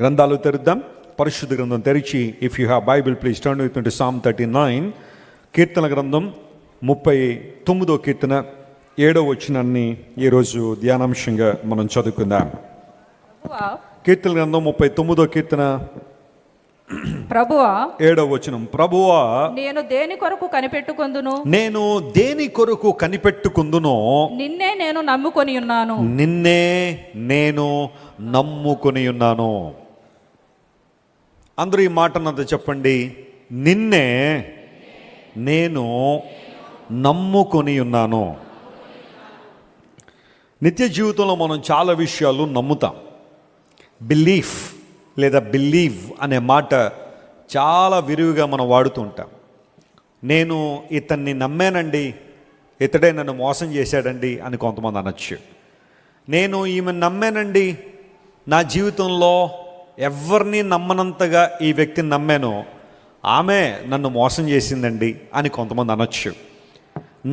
గ్రంథాలు తెరుద్దాం. పరిశుద్ధ గ్రంథం తెరిచి, if you have Bible please turn with me to Psalm 39. కీర్తన గ్రంథం 39వ కీర్తన 7వ వచనాన్ని ఈరోజు ధ్యానాంశంగా మనం చదువుకుందాం. కీర్తన గ్రంథం 39వ కీర్తన ప్రభువా 7వ వచనం. ప్రభువా నేను దేని కొరకు కనిపెట్టుకొందును, నేను దేని కొరకు కనిపెట్టుకుందునో నిన్నే నేను నమ్ముకొని ఉన్నాను. నిన్నే నేను నమ్ముకొని ఉన్నాను. అందరూ ఈ మాట అన్నది చెప్పండి. నిన్నే నేను నమ్ముకొని ఉన్నాను. నిత్య జీవితంలో మనం చాలా విషయాలు నమ్ముతాం. బిలీఫ్ లేదా బిలీవ్ అనే మాట చాలా విరివిగా మనం వాడుతూ ఉంటాం. నేను ఇతన్ని నమ్మానండి, ఇతడే నన్ను మోసం చేశాడండి అని కొంతమంది అనొచ్చు. నేను ఈమె నమ్మానండి, నా జీవితంలో ఎవరిని నమ్మనంతగా ఈ వ్యక్తిని నమ్మాను, ఆమె నన్ను మోసం చేసిందండి అని కొంతమంది అనొచ్చు.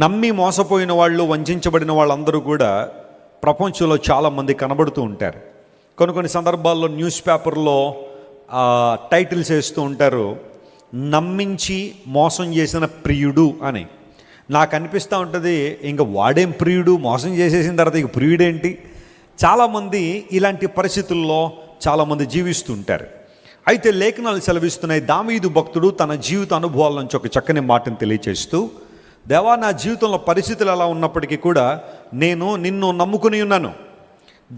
నమ్మి మోసపోయిన వాళ్ళు, వంచబడిన వాళ్ళందరూ కూడా ప్రపంచంలో చాలామంది కనబడుతూ ఉంటారు. కొన్ని సందర్భాల్లో న్యూస్ పేపర్లో టైటిల్స్ వేస్తూ ఉంటారు, నమ్మించి మోసం చేసిన ప్రియుడు అని. నాకు అనిపిస్తూ ఉంటుంది, ఇంకా వాడేం ప్రియుడు, మోసం చేసేసిన తర్వాత ఇక ప్రియుడేంటి. చాలామంది ఇలాంటి పరిస్థితుల్లో చాలామంది జీవిస్తూ ఉంటారు. అయితే లేఖనాలు సెలవిస్తున్నాయి, దావీదు భక్తుడు తన జీవిత అనుభవాల నుంచి ఒక చక్కని మాటను తెలియచేస్తూ, దేవా నా జీవితంలో పరిస్థితులు ఎలా ఉన్నప్పటికీ కూడా నేను నిన్ను నమ్ముకుని ఉన్నాను.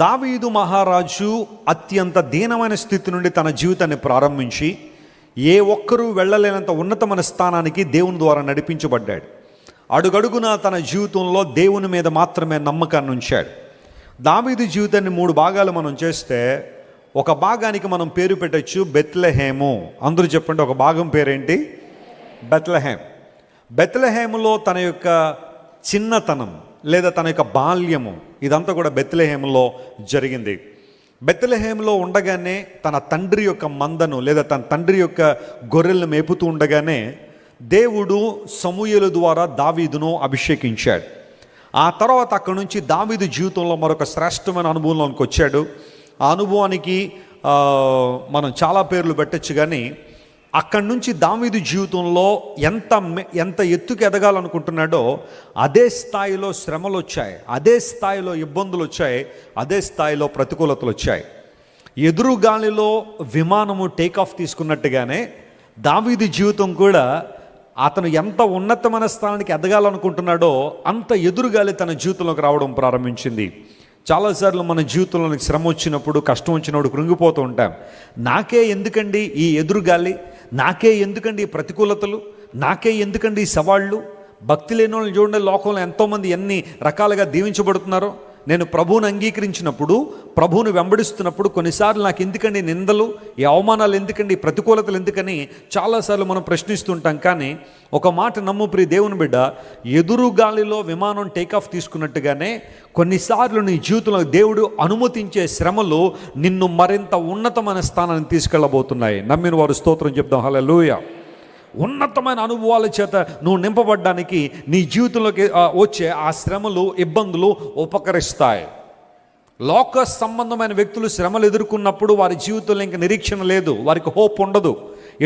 దావీదు మహారాజు అత్యంత దీనమైన స్థితి నుండి తన జీవితాన్ని ప్రారంభించి ఏ ఒక్కరూ వెళ్ళలేనంత ఉన్నతమైన స్థానానికి దేవుని ద్వారా నడిపించబడ్డాడు. అడుగడుగున తన జీవితంలో దేవుని మీద మాత్రమే నమ్మకాన్ని ఉంచాడు. దావీదు జీవితాన్ని 3 భాగాలు మనం చేస్తే, ఒక భాగానికి మనం పేరు పెట్టచ్చు బెత్లెహేము. అందరూ చెప్పండి, ఒక భాగం పేరేంటి? బెత్లెహేం. బెత్లెహేములో తన యొక్క చిన్నతనం లేదా తన యొక్క బాల్యము ఇదంతా కూడా బెత్లెహేములో జరిగింది. బెత్లెహేములో ఉండగానే తన తండ్రి యొక్క మందను లేదా తన తండ్రి యొక్క గొర్రెలను మేపుతూ ఉండగానే దేవుడు సమూయేలు ద్వారా దావీదును అభిషేకించాడు. ఆ తర్వాత అక్కడి నుంచి దావీదు జీవితంలో మరొక శ్రేష్టమైన అనుభవంలోనికి వచ్చాడు. ఆ అనుభవానికి మనం చాలా పేర్లు పెట్టచ్చు. కానీ అక్కడి నుంచి దావీదు జీవితంలో ఎంత ఎత్తుకు ఎదగాలనుకుంటున్నాడో అదే స్థాయిలో శ్రమలు వచ్చాయి, అదే స్థాయిలో ఇబ్బందులు వచ్చాయి, అదే స్థాయిలో ప్రతికూలతలు వచ్చాయి. ఎదురుగాలిలో విమానము టేకాఫ్ తీసుకున్నట్టుగానే దావీదు జీవితం కూడా అతను ఎంత ఉన్నతమైన స్థానానికి ఎదగాలనుకుంటున్నాడో అంత ఎదురుగాలి తన జీవితంలోకి రావడం ప్రారంభించింది. చాలాసార్లు మన జీవితంలోనికి శ్రమ వచ్చినప్పుడు, కష్టం వచ్చినప్పుడు కృంగిపోతూ ఉంటాం. నాకే ఎందుకండి ఈ ఎదురుగాలి, నాకే ఎందుకండి ఈ ప్రతికూలతలు, నాకే ఎందుకండి ఈ సవాళ్ళు. భక్తి లేని వాళ్ళని చూడండి, లోకంలో ఎంతోమంది ఎన్ని రకాలుగా దీవించబడుతున్నారో. నేను ప్రభువుని అంగీకరించినప్పుడు, ప్రభువుని వెంబడిస్తున్నప్పుడు కొన్నిసార్లు నాకు ఎందుకండి నిందలు, ఈ అవమానాలు ఎందుకండి, ఈ ప్రతికూలతలు ఎందుకని చాలాసార్లు మనం ప్రశ్నిస్తుంటాం. కానీ ఒక మాట నమ్ము ప్రియ దేవుని బిడ్డ, ఎదురుగాలిలో విమానం టేకాఫ్ తీసుకున్నట్టుగానే కొన్నిసార్లు నీ జీవితంలో దేవుడు అనుమతించే శ్రమలు నిన్ను మరింత ఉన్నతమైన స్థానాన్ని తీసుకెళ్ళబోతున్నాయి. నమ్మిన వారు స్తోత్రం చెప్దాం. హల్లెలూయా. ఉన్నతమైన అనుభవాల చేత నువ్వు నింపబడ్డానికి నీ జీవితంలోకి వచ్చే ఆ శ్రమలు, ఇబ్బందులు ఉపకరిస్తాయి. లోక సంబంధమైన వ్యక్తులు శ్రమలు ఎదుర్కొన్నప్పుడు వారి జీవితంలో ఇంకా నిరీక్షణ లేదు, వారికి హోప్ ఉండదు,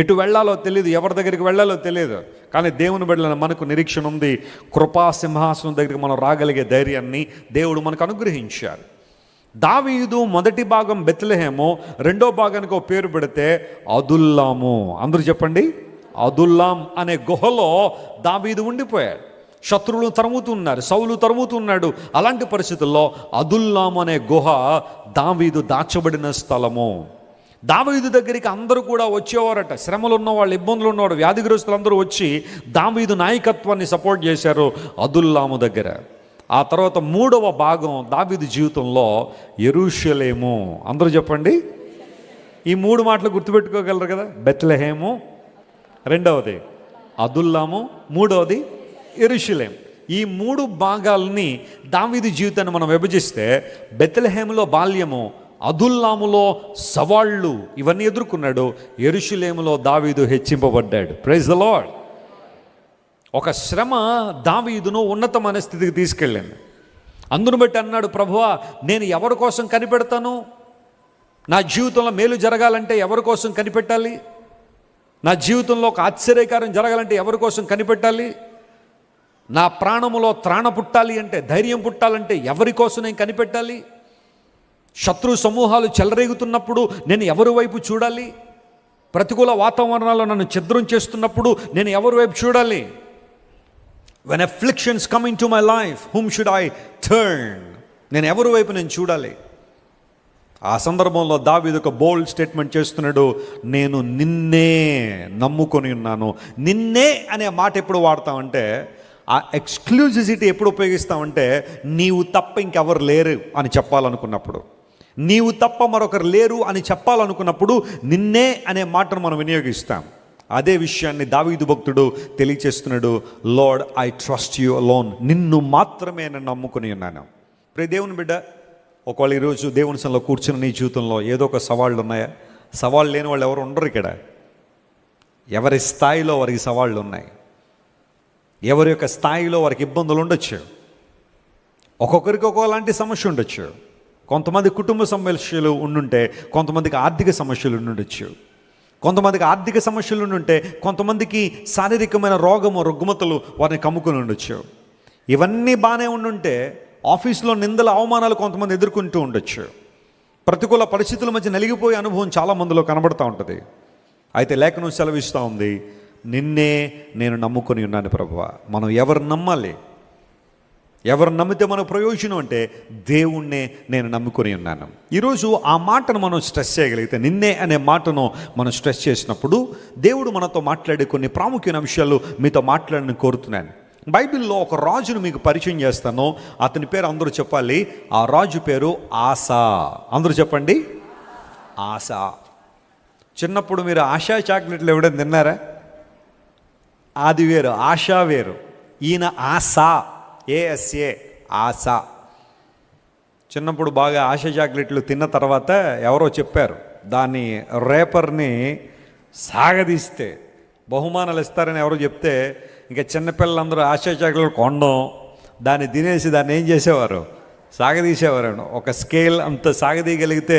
ఎటు వెళ్ళాలో తెలియదు, ఎవరి దగ్గరికి వెళ్ళాలో తెలియదు. కానీ దేవుని బిడ్డలైన మనకు నిరీక్షణ ఉంది. కృపా సింహాసనం దగ్గరికి మనం రాగలిగే ధైర్యాన్ని దేవుడు మనకు అనుగ్రహించారు. దావీదు మొదటి భాగం బెత్లెహేము, రెండో భాగానికి ఒక పేరు పెడితే అదుల్లాము. అందరూ చెప్పండి, అదుల్లాం అనే గుహలో దావీదు ఉండిపోయాడు. శత్రువులు తరుముతున్నారు, సౌలు తరుముతున్నాడు. అలాంటి పరిస్థితుల్లో అదుల్లాం అనే గుహ దావీదు దాచబడిన స్థలము. దావీదు దగ్గరికి అందరూ కూడా వచ్చేవారట. శ్రమలు ఉన్నవాళ్ళు, ఇబ్బందులు ఉన్నవాడు, వ్యాధిగ్రస్తులు అందరూ వచ్చి దావీదు నాయకత్వాన్ని సపోర్ట్ చేశారు అదుల్లాము దగ్గర. ఆ తర్వాత 3వ భాగం దావీదు జీవితంలో యెరూషలేము. అందరూ చెప్పండి, ఈ 3 మాటలు గుర్తుపెట్టుకోగలరు కదా. బెత్లెహేము, రెండవది అదుల్లాము, మూడవది యెరూషలేం. ఈ 3 భాగాలని దావీదు జీవితాన్ని మనం విభజిస్తే, బెత్లెహేములో బాల్యము, అదుల్లాములో సవాళ్ళు ఇవన్నీ ఎదుర్కొన్నాడు, యెరూషలేములో దావీదు హెచ్చింపబడ్డాడు. Praise the lord. ఒక శ్రమ దావీదును ఉన్నతమైన స్థితికి తీసుకెళ్ళింది. అందును బట్టి అన్నాడు, ప్రభువా నేను ఎవరి కోసం కనిపెడతాను, నా జీవితంలో మేలు జరగాలంటే ఎవరి కోసం కనిపెట్టాలి? నా జీవితంలో ఒక ఆశ్చర్యకారం జరగాలంటే ఎవరి కోసం కనిపెట్టాలి? నా ప్రాణములో త్రాణ పుట్టాలి అంటే, ధైర్యం పుట్టాలంటే ఎవరి కోసం నేను కనిపెట్టాలి? శత్రు సమూహాలు చెలరేగుతున్నప్పుడు నేను ఎవరి వైపు చూడాలి? ప్రతికూల వాతావరణాల్లో నన్ను ఛిద్రం చేస్తున్నప్పుడు నేను ఎవరి వైపు చూడాలి? When afflictions come into my life, whom should I turn? నేను ఎవరి వైపు నేను చూడాలి? ఆ సందర్భంలో దావీదు ఒక బోల్డ్ స్టేట్మెంట్ చేస్తున్నాడు, నేను నిన్నే నమ్ముకొని ఉన్నాను. నిన్నే అనే మాట ఎప్పుడు వాడతామంటే, ఆ ఎక్స్క్లూజివిటీ ఎప్పుడు ఉపయోగిస్తామంటే, నీవు తప్ప ఇంకెవరు లేరు అని చెప్పాలనుకున్నప్పుడు, నీవు తప్ప మరొకరు లేరు అని చెప్పాలనుకున్నప్పుడు నిన్నే అనే మాటను మనం వినియోగిస్తాం. అదే విషయాన్ని దావీదు భక్తుడు తెలియచేస్తున్నాడు, Lord I trust you alone, నిన్ను మాత్రమే నేను నమ్ముకుని ఉన్నాను. ప్రియ దేవుని బిడ్డ, ఒకవేళ ఈరోజు దేవుని సన్నిధిలో కూర్చున్న నీ జీవితంలో ఏదో ఒక సవాళ్ళు ఉన్నాయా? సవాళ్ళు లేని వాళ్ళు ఎవరు ఉండరు ఇక్కడ. ఎవరి స్థాయిలో వారికి సవాళ్ళు ఉన్నాయి, ఎవరి యొక్క స్థాయిలో వారికి ఇబ్బందులు ఉండొచ్చు. ఒక్కొక్కరికి ఒక్కోలాంటి సమస్య ఉండొచ్చు. కొంతమంది కుటుంబ సమస్యలు ఉండుంటే కొంతమందికి ఆర్థిక సమస్యలు ఉండుండొచ్చు. కొంతమందికి ఆర్థిక సమస్యలు ఉండుంటే కొంతమందికి శారీరకమైన రోగము రుగ్మతలు వారిని కమ్ముకుని ఉండొచ్చు. ఇవన్నీ బాగానే ఉండుంటే ఆఫీస్లో నిందల అవమానాలు కొంతమంది ఎదుర్కొంటూ ఉండొచ్చు. ప్రతికూల పరిస్థితుల మధ్య నలిగిపోయే అనుభవం చాలా మందిలో కనబడుతూ ఉంటుంది. అయితే లేఖనం సెలవిస్తూ ఉంది, నిన్నే నేను నమ్ముకొని ఉన్నాను ప్రభువా. మనం ఎవరు నమ్మాలి? ఎవరు నమ్మితే మనకు ప్రయోజనం అంటే, దేవుణ్ణే నేను నమ్ముకొని ఉన్నాను. ఈరోజు ఆ మాటను మనం స్ట్రెస్ చేయగలిగితే, నిన్నే అనే మాటను మనం స్ట్రెస్ చేసినప్పుడు దేవుడు మనతో మాట్లాడే కొన్ని ప్రాముఖ్యమైన విషయాలు మీతో మాట్లాడని కోరుతున్నాను. బైబిల్లో ఒక రాజును మీకు పరిచయం చేస్తాను. అతని పేరు అందరూ చెప్పాలి. ఆ రాజు పేరు ఆసా. అందరూ చెప్పండి, ఆసా. చిన్నప్పుడు మీరు ఆశా చాక్లెట్లు ఎవడైనా తిన్నారా? అది వేరు, ఆశా వేరు. ఈయన ఆసా, ఏఎస్ఏ, ఆశా. చిన్నప్పుడు బాగా ఆశా చాక్లెట్లు తిన్న తర్వాత ఎవరో చెప్పారు, దాని రేపర్ని సాగదీస్తే బహుమానాలు ఇస్తారని ఎవరో చెప్తే, ఇంకా చిన్నపిల్లలందరూ ఆశా చాక్లెట్లు కొనడం, దాన్ని తినేసి దాన్ని ఏం చేసేవారు? సాగదీసేవారు. ఒక స్కేల్ అంత సాగదీయగలిగితే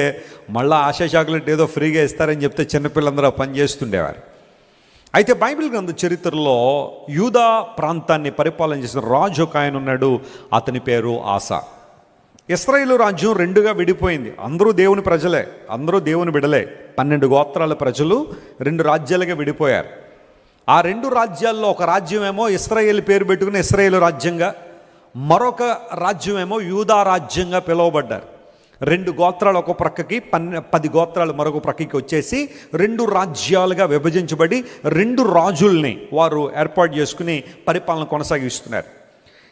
మళ్ళీ ఆశా చాక్లెట్ ఏదో ఫ్రీగా ఇస్తారని చెప్తే చిన్నపిల్లలందరూ పని చేస్తుండేవారు. అయితే బైబిల్ గ్రంథ చరిత్రలో యూదా ప్రాంతాన్ని పరిపాలన చేసిన రాజు ఒక ఆయన ఉన్నాడు. అతని పేరు ఆసా. ఇశ్రాయేలు రాజ్యం రెండుగా విడిపోయింది. అందరూ దేవుని ప్రజలే, అందరూ దేవుని బిడలే. 12 గోత్రాల ప్రజలు 2 రాజ్యాలుగా విడిపోయారు. ఆ 2 రాజ్యాల్లో ఒక రాజ్యమేమో ఇశ్రాయేలు పేరు పెట్టుకుని ఇశ్రాయేలు రాజ్యంగా, మరొక రాజ్యమేమో యూదా రాజ్యంగా పిలువబడ్డారు. 2 గోత్రాలు ఒక ప్రక్కకి, 10 గోత్రాలు మరొక ప్రక్కకి వచ్చేసి 2 రాజ్యాలుగా విభజించబడి 2 రాజుల్ని వారు ఏర్పాటు చేసుకుని పరిపాలన కొనసాగిస్తున్నారు.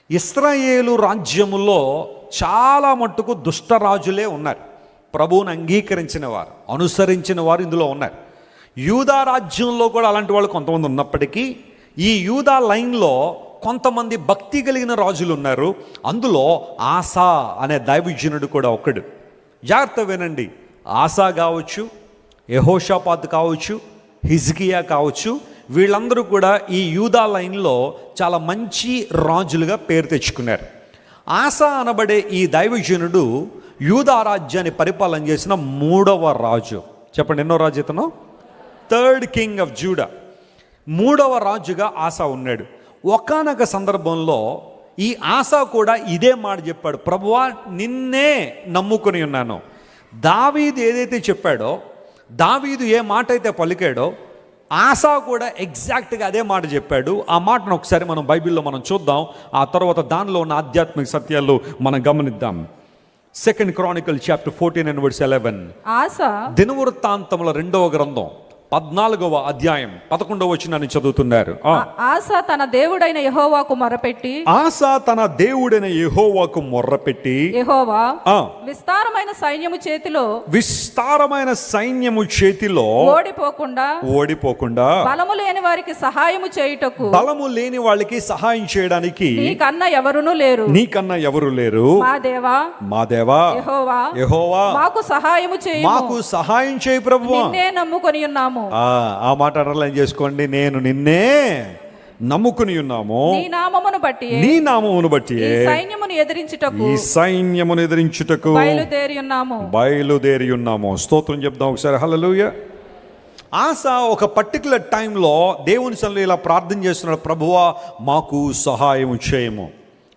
ఇశ్రాయేలు రాజ్యములో చాలా మట్టుకు దుష్టరాజులే ఉన్నారు. ప్రభువుని అంగీకరించిన వారు, అనుసరించిన వారు ఇందులో ఉన్నారు. యూదా రాజ్యంలో కూడా అలాంటి వాళ్ళు కొంతమంది ఉన్నప్పటికీ ఈ యూదా లైన్లో కొంతమంది భక్తి కలిగిన రాజులు ఉన్నారు. అందులో ఆసా అనే దైవజనుడు కూడా ఒకడు. జాగ్రత్త వినండి, ఆసా కావచ్చు, యెహోషాపాతు కావచ్చు, హిజ్కియా కావచ్చు, వీళ్ళందరూ కూడా ఈ యూదా లైన్లో చాలా మంచి రాజులుగా పేరు తెచ్చుకున్నారు. ఆసా అనబడే ఈ దైవజనుడు యూదా రాజ్యాన్ని పరిపాలన చేసిన 3వ రాజు. చెప్పండి, ఎన్నో రాజు ఇతను? 3rd king of Judah. 3వ రాజుగా ఆసా ఉన్నాడు. ఒకానొక సందర్భంలో ఈ ఆసా కూడా ఇదే మాట చెప్పాడు, ప్రభువా నిన్నే నమ్ముకొని ఉన్నాను. దావీదు ఏదైతే చెప్పాడో, దావీదు ఏ మాట అయితే పలికాడో, ఆసా కూడా ఎగ్జాక్ట్గా అదే మాట చెప్పాడు. ఆ మాటను ఒకసారి మనం బైబిల్లో మనం చూద్దాం. ఆ తర్వాత దానిలో ఉన్న ఆధ్యాత్మిక సత్యాలు మనం గమనిద్దాం. 2 Chronicles chapter 14 and verse 11. ఆసా దినవృత్తాంతముల 2వ గ్రంథం 14వ అధ్యాయం 11వ వచనాన్ని చదువుతున్నారు. ఆసా తన దేవుడైన యెహోవాకు మొర్రపెట్టి, ఆసా తన దేవుడైన యెహోవాకు మొర్రపెట్టి, యెహోవా విస్తారమైన సైన్యము చేతిలో, విస్తారమైన సైన్యము చేతిలో ఓడిపోకుండా బలము లేని వారికి సహాయము చేయుటకు, బలము లేని వాళ్ళకి సహాయం చేయడానికి నీకన్నా ఎవరునూ లేరు, నీకన్నా ఎవరు లేరు. మా దేవా యెహోవా మాకు సహాయము చేయి, మాకు సహాయం చేయి ప్రభువా, నిన్నే నమ్ముకొని ఉన్నాము. ఆ మాట అర్థం చేసుకోండి, నేను నిన్నే నమ్ముకుని ఉన్నాము. నీ నామమును బట్టి నీ నామమును బట్టి ఈ సైన్యమును ఎదిరించుటకు బయలుదేరి ఉన్నాము. స్తోత్రం చెప్దాం ఒకసారి. హల్లెలూయా. ఆస ఒక పర్టికులర్ టైంలో దేవుని సన్నిధిలో ఇలా ప్రార్థన చేస్తున్నాడు, ప్రభువా మాకు సహాయం చేయము.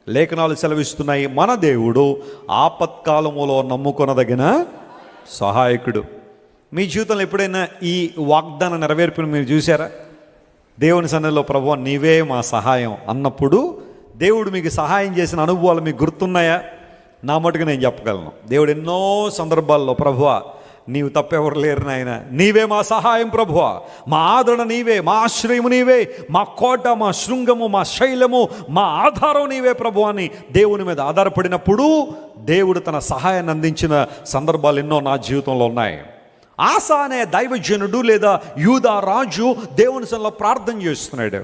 లేఖనాలు సెలవిస్తున్నాయి, మన దేవుడు ఆపత్కాలములో నమ్ముకొనదగిన సహాయకుడు. మీ జీవితంలో ఎప్పుడైనా ఈ వాగ్దాన నెరవేర్పును మీరు చూసారా? దేవుని సన్నిధిలో ప్రభువా నీవే మా సహాయం అన్నప్పుడు దేవుడు మీకు సహాయం చేసిన అనుభవాలు మీకు గుర్తున్నాయా? నా మటుకు నేను చెప్పగలను. దేవుడు ఎన్నో సందర్భాల్లో ప్రభువా నీవు తప్పెవరు లేరు నాయన, నీవే మా సహాయం ప్రభువా, మా ఆదరణ నీవే, మా ఆశ్రయము నీవే, మా కోట, మా శృంగము, మా శైలము, మా ఆధారం నీవే ప్రభువా అని దేవుని మీద ఆధారపడినప్పుడు దేవుడు తన సహాయాన్ని అందించిన సందర్భాలు ఎన్నో నా జీవితంలో ఉన్నాయి. ఆస అనే దైవజనుడు లేదా యూదా రాజు దేవుని సన్నిధిలో ప్రార్థన చేస్తున్నాడు.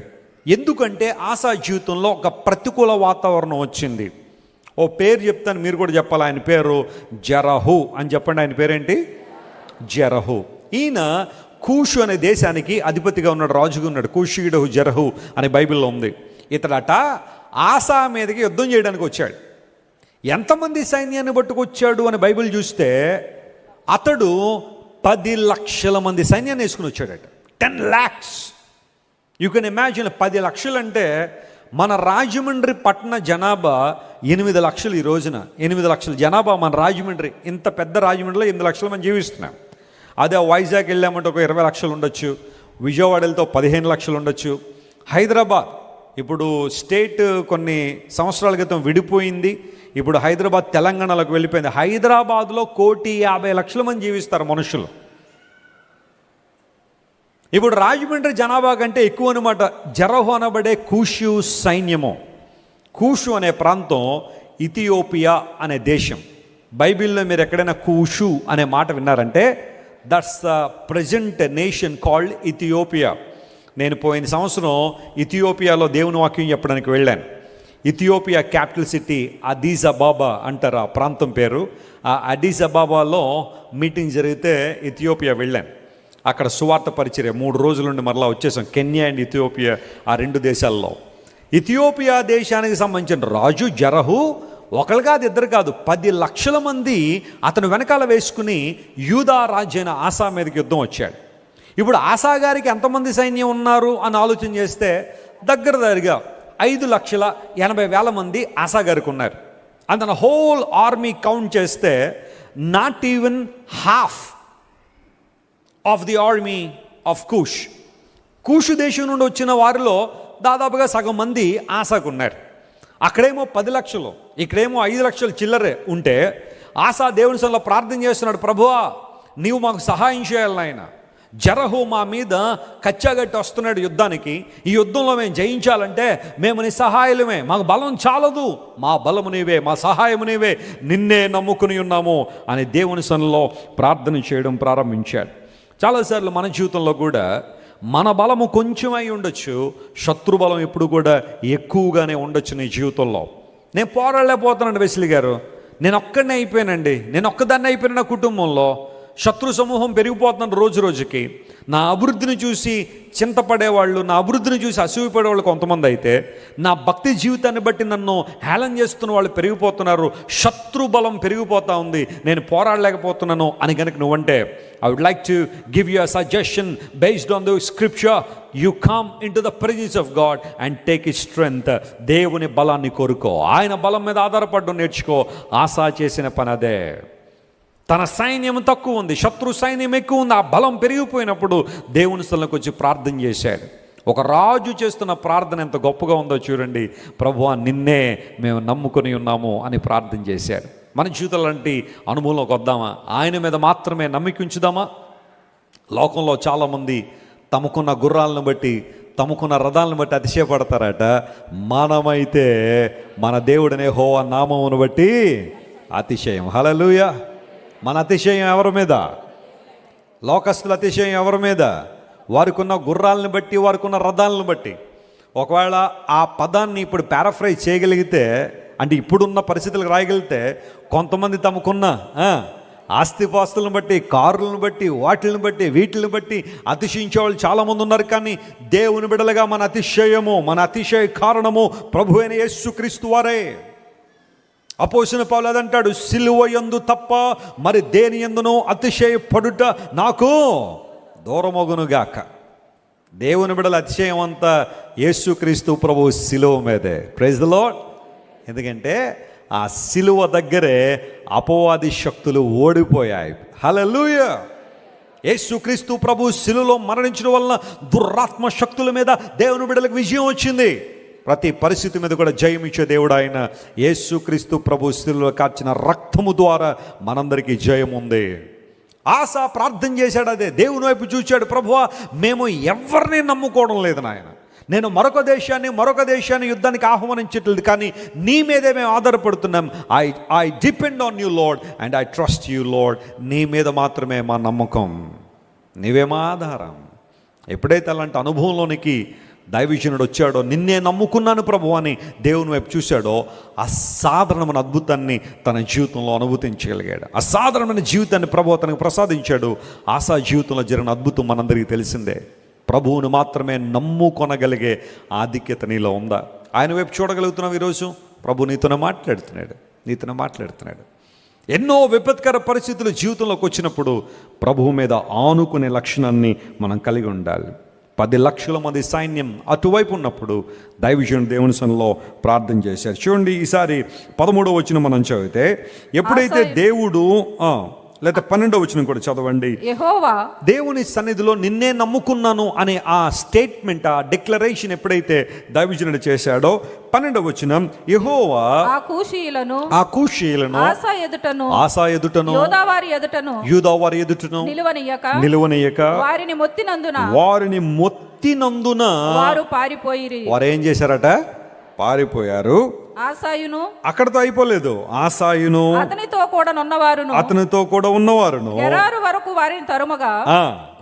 ఎందుకంటే ఆసా జీవితంలో ఒక ప్రతికూల వాతావరణం వచ్చింది. ఓ పేరు చెప్తాను, మీరు కూడా చెప్పాలి. ఆయన పేరు జరహు అని చెప్పండి. ఆయన పేరేంటి? జరహు. ఈయన కూషు అనే దేశానికి అధిపతిగా ఉన్నాడు, రాజుగా ఉన్నాడు. కూషీయుడు జరహు అనే బైబిల్లో ఉంది. ఇతడట ఆసా మీదకి యుద్ధం చేయడానికి వచ్చాడు. ఎంతమంది సైన్యాన్ని పట్టుకొచ్చాడు అని బైబిల్ చూస్తే అతడు 10 లక్షల మంది సైన్యాన్ని వేసుకుని వచ్చాడట. 10 lakhs. You can imagine. 10 లక్షలు అంటే మన రాజమండ్రి పట్టణ జనాభా 8 లక్షలు. ఈ రోజున 8 లక్షల జనాభా మన రాజమండ్రి. ఇంత పెద్ద రాజమండ్రిలో 8 లక్షల మంది జీవిస్తున్నాం. అదే వైజాగ్ వెళ్ళామంటే ఒక 20 లక్షలు ఉండొచ్చు, విజయవాడ వెళ్తే 15 లక్షలు ఉండొచ్చు. హైదరాబాద్ ఇప్పుడు స్టేట్ కొన్ని సంవత్సరాల క్రితం విడిపోయింది, ఇప్పుడు హైదరాబాద్ తెలంగాణలోకి వెళ్ళిపోయింది. హైదరాబాద్లో 1,50,00,000 మంది జీవిస్తారు మనుషులు. ఇప్పుడు రాజమండ్రి జనాభా కంటే ఎక్కువ అనమాట. జరహు అనబడే కూషు సైన్యము. కూషు అనే ప్రాంతం ఇథియోపియా అనే దేశం. బైబిల్లో మీరు ఎక్కడైనా కూషు అనే మాట విన్నారంటే that's the present nation called Ethiopia. నేను పోయిన సంవత్సరం ఇథియోపియాలో దేవుని వాక్యం చెప్పడానికి వెళ్ళాను. Ethiopia capital city Addis Ababa అంటారు ఆ ప్రాంతం పేరు. ఆ అదీస్ అబాబాలో మీటింగ్ జరిగితే ఇథియోపియా వెళ్ళాను. అక్కడ సువార్త పరిచర్య 3 రోజుల నుండి మరలా వచ్చేసాం. కెన్యా అండ్ ఇథియోపియా, ఆ 2 దేశాల్లో. ఇథియోపియా దేశానికి సంబంధించిన రాజు జరహు ఒకరు కాదు, ఇద్దరు కాదు, 10 లక్షల మంది అతను వెనకాల వేసుకుని యూదా రాజైన ఆసా మీదకి యుద్ధం వచ్చాడు. ఇప్పుడు ఆసా గారికి ఎంతమంది సైన్యం ఉన్నారు అని ఆలోచన చేస్తే దగ్గరగా 5,80,000 మంది ఆసా గారికి ఉన్నారు. అందున హోల్ ఆర్మీ కౌంట్ చేస్తే not even half of the army of Cush. Cush దేశం నుండి వచ్చిన వారిలో దాదాపుగా సగం మంది ఆసాకు ఉన్నారు. అక్కడేమో 10 లక్షలు, ఇక్కడేమో 5 లక్షలు చిల్లరే ఉంటే ఆసా దేవుని సన్నిధిలో ప్రార్థన చేస్తున్నాడు, ప్రభువా నీవు మాకు సహాయం చేయాలి నాయన. జరహు మా మీద కచ్చాగట్టి వస్తున్నాడు యుద్ధానికి. ఈ యుద్ధంలో మేము జయించాలంటే మేము నీ సహాయమే, మాకు బలం చాలదు, మా బలము నీవే, మా సహాయము నీవే, నిన్నే నమ్ముకుని ఉన్నాము అని దేవుని సన్నిధిలో ప్రార్థన చేయడం ప్రారంభించాడు. చాలాసార్లు మన జీవితంలో కూడా మన బలము కొంచెం అయి ఉండొచ్చు, శత్రుబలం ఎప్పుడు కూడా ఎక్కువగానే ఉండొచ్చు నీ జీవితంలో. నేను పోరాడలేకపోతున్నాను వెస్లీ గారు, నేను ఒక్కడనే అయిపోయానండి, నేను ఒక్కదాన్ని అయిపోయిన నా కుటుంబంలో. శత్రు సమూహం పెరిగిపోతున్నాను రోజు రోజుకి. నా అభివృద్ధిని చూసి చింతపడేవాళ్ళు, నా అభివృద్ధిని చూసి అసూయపడేవాళ్ళు కొంతమంది అయితే, నా భక్తి జీవితాన్ని బట్టి నన్ను హేళన చేస్తున్న వాళ్ళు పెరిగిపోతున్నారు. శత్రు బలం పెరిగిపోతూ ఉంది, నేను పోరాడలేకపోతున్నాను అని కనుక నువ్వంటే, I would like to give you a suggestion based on the scripture. You come into the presence of God and take his strength. దేవుని బలాన్ని కోరుకో, ఆయన బలం మీద ఆధారపడడం నేర్చుకో. ఆసా చేసిన పని అదే. తన సైన్యం తక్కువ ఉంది, శత్రు సైన్యం ఎక్కువ ఉంది. ఆ బలం పెరిగిపోయినప్పుడు దేవుని స్థలంలోకి వచ్చి ప్రార్థన చేశాడు. ఒక రాజు చేస్తున్న ప్రార్థన ఎంత గొప్పగా ఉందో చూడండి. ప్రభువా నిన్నే మేము నమ్ముకొని ఉన్నాము అని ప్రార్థన చేశాడు. మన జీవితాలు లాంటి అనుభవంలోకి వద్దామా? ఆయన మీద మాత్రమే నమ్మిక ఉంచుదామా? లోకంలో చాలామంది తమకున్న గుర్రాలను బట్టి, తమకున్న రథాలను బట్టి అతిశయపడతారట. మనమైతే మన దేవుడనే యెహోవా నామమును బట్టి అతిశయం. హల్లెలూయా. మన అతిశయం ఎవరి మీద? లోకస్తుల అతిశయం ఎవరి మీద? వారికున్న గుర్రాలను బట్టి, వారికున్న రథాలను బట్టి. ఒకవేళ ఆ పదాన్ని ఇప్పుడు పారాఫ్రైజ్ చేయగలిగితే, అంటే ఇప్పుడున్న పరిస్థితులకు రాయగలిగితే, కొంతమంది తమకున్న ఆస్తిపాస్తులను బట్టి, కారులను బట్టి, వాటిని బట్టి, వీటిని బట్టి అతిశయించే వాళ్ళు చాలామంది ఉన్నారు. కానీ దేవుని బిడ్డలుగా మన అతిశయము, మన అతిశయ కారణము ప్రభు అయిన యేసుక్రీస్తు వారే. అపోస్తలుడైన పౌలు అదంటాడు, సిలువ యందు తప్ప మరి దేని యందునో అతిశయపడుట నాకు దూరమగునుగాక. దేవుని బిడ్డల అతిశయం అంతా యేసుక్రీస్తు ప్రభు సిలువ మీదే. Praise the lord. ఎందుకంటే ఆ సిలువ దగ్గరే అపవాది శక్తులు ఓడిపోయాయి. హల్లెలూయా. యేసుక్రీస్తు ప్రభు సిలువలో మరణించడం వలన దురాత్మ శక్తుల మీద దేవుని బిడ్డలకు విజయం వచ్చింది. ప్రతి పరిస్థితి మీద కూడా జయం ఇచ్చే దేవుడు ఆయన. యేసుక్రీస్తు ప్రభు సిలువలో కార్చిన రక్తము ద్వారా మనందరికీ జయం ఉంది. ఆశ ప్రార్థన చేశాడు, అదే దేవుని వైపు చూచాడు, ప్రభువా మేము ఎవరిని నమ్ముకోవడం లేదు నాయన, నేను మరొక దేశాన్ని యుద్ధానికి ఆహ్వానించట్లేదు, కానీ నీ మీదే మేము ఆధారపడుతున్నాం. I depend on you Lord and I trust you Lord. నీ మీద మాత్రమే మా నమ్మకం, నీవే మా ఆధారం. ఎప్పుడైతే అలాంటి అనుభవంలోనికి దైవజనుడు వచ్చాడో, నిన్నే నమ్ముకున్నాను ప్రభు అని దేవుని వైపు చూశాడో, అసాధారణమైన అద్భుతాన్ని తన జీవితంలో అనుభూతించగలిగాడు. అసాధారణమైన జీవితాన్ని ప్రభు తనకు ప్రసాదించాడు. ఆశా జీవితంలో జరిగిన అద్భుతం మనందరికీ తెలిసిందే. ప్రభువును మాత్రమే నమ్ముకొనగలిగే ఆధిక్యత నీలో ఉందా? ఆయన వైపు చూడగలుగుతున్నావు ఈరోజు? ప్రభు నీతోనే మాట్లాడుతున్నాడు. ఎన్నో విపత్కర పరిస్థితులు జీవితంలోకి వచ్చినప్పుడు ప్రభువు మీద ఆనుకునే లక్షణాన్ని మనం కలిగి ఉండాలి. 10 లక్షల మంది సైన్యం అటువైపు ఉన్నప్పుడు దైవజనుడు దేవుని సన్నిధిలో ప్రార్థన చేశారు. చూడండి, ఈసారి 13వ వచనం మనం చదివితే, ఎప్పుడైతే దేవుడు లేదా 12వ వచనం కూడా చదవండి. యెహోవా దేవుని సన్నిధిలో నిన్నే నమ్ముకున్నాను అనే ఆ స్టేట్మెంట్, ఆ డిక్లరేషన్ ఎప్పుడైతే దైవజనుడు చేశాడో, 12వ వచనం, యెహోవా ఆ కూషీయులను ఆసా ఎదుటను యూదావారి ఎదుటను నిలువనీయక వారిని మొత్తినందున వారు పారిపోయిరి. వారు ఏం చేశారట? పారిపోయారు. ఆసాయును అక్కడతో అయిపోలేదు. ఆసాయును అతనితో కూడా ఉన్నవారును గెరారు వరకు వారిని తరుమగా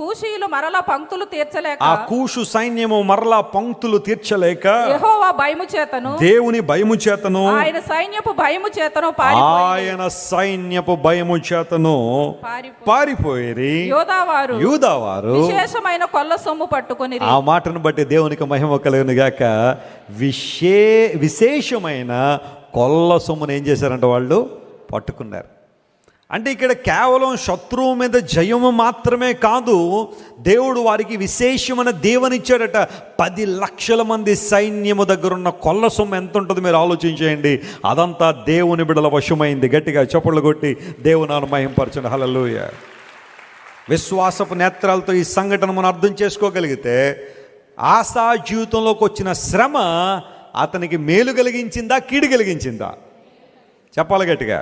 కూషీయులు మరలా పంక్తులు తీర్చలేక, ఆ కూషు సైన్యము మరలా పంక్తులు తీర్చలేక, యెహోవా భయము చేతను, దేవుని భయము చేతను, ఆయన సైన్యపు భయము చేతను పారిపోయి యూదావారు విశేషమైన కొల్ల సొమ్ము పట్టుకొని. ఆ మాటను బట్టి దేవునికి మహిమ కలుగును గాక. విశేషమైన కొల్ల సొమ్మును ఏం చేశారంటే వాళ్ళు పట్టుకున్నారు. అంటే ఇక్కడ కేవలం శత్రువు మీద జయము మాత్రమే కాదు, దేవుడు వారికి విశేషమైన దేవునిచ్చాడట. 10 లక్షల మంది సైన్యము దగ్గర ఉన్న కొల్ల సొమ్ము ఎంత ఉంటుందో మీరు ఆలోచించేయండి. అదంతా దేవుని బిడ్డల వశమైంది. గట్టిగా చప్పట్లు కొట్టి దేవుని మహిమపరచండి. హల్లెలూయా. విశ్వాసపు నేత్రాలతో ఈ సంఘటన మనం అర్థం చేసుకోగలిగితే, ఆశా జీవితంలోకి వచ్చిన శ్రమ అతనికి మేలు కలిగించిందా, కీడు కలిగించిందా? చెప్పాలి గట్టిగా.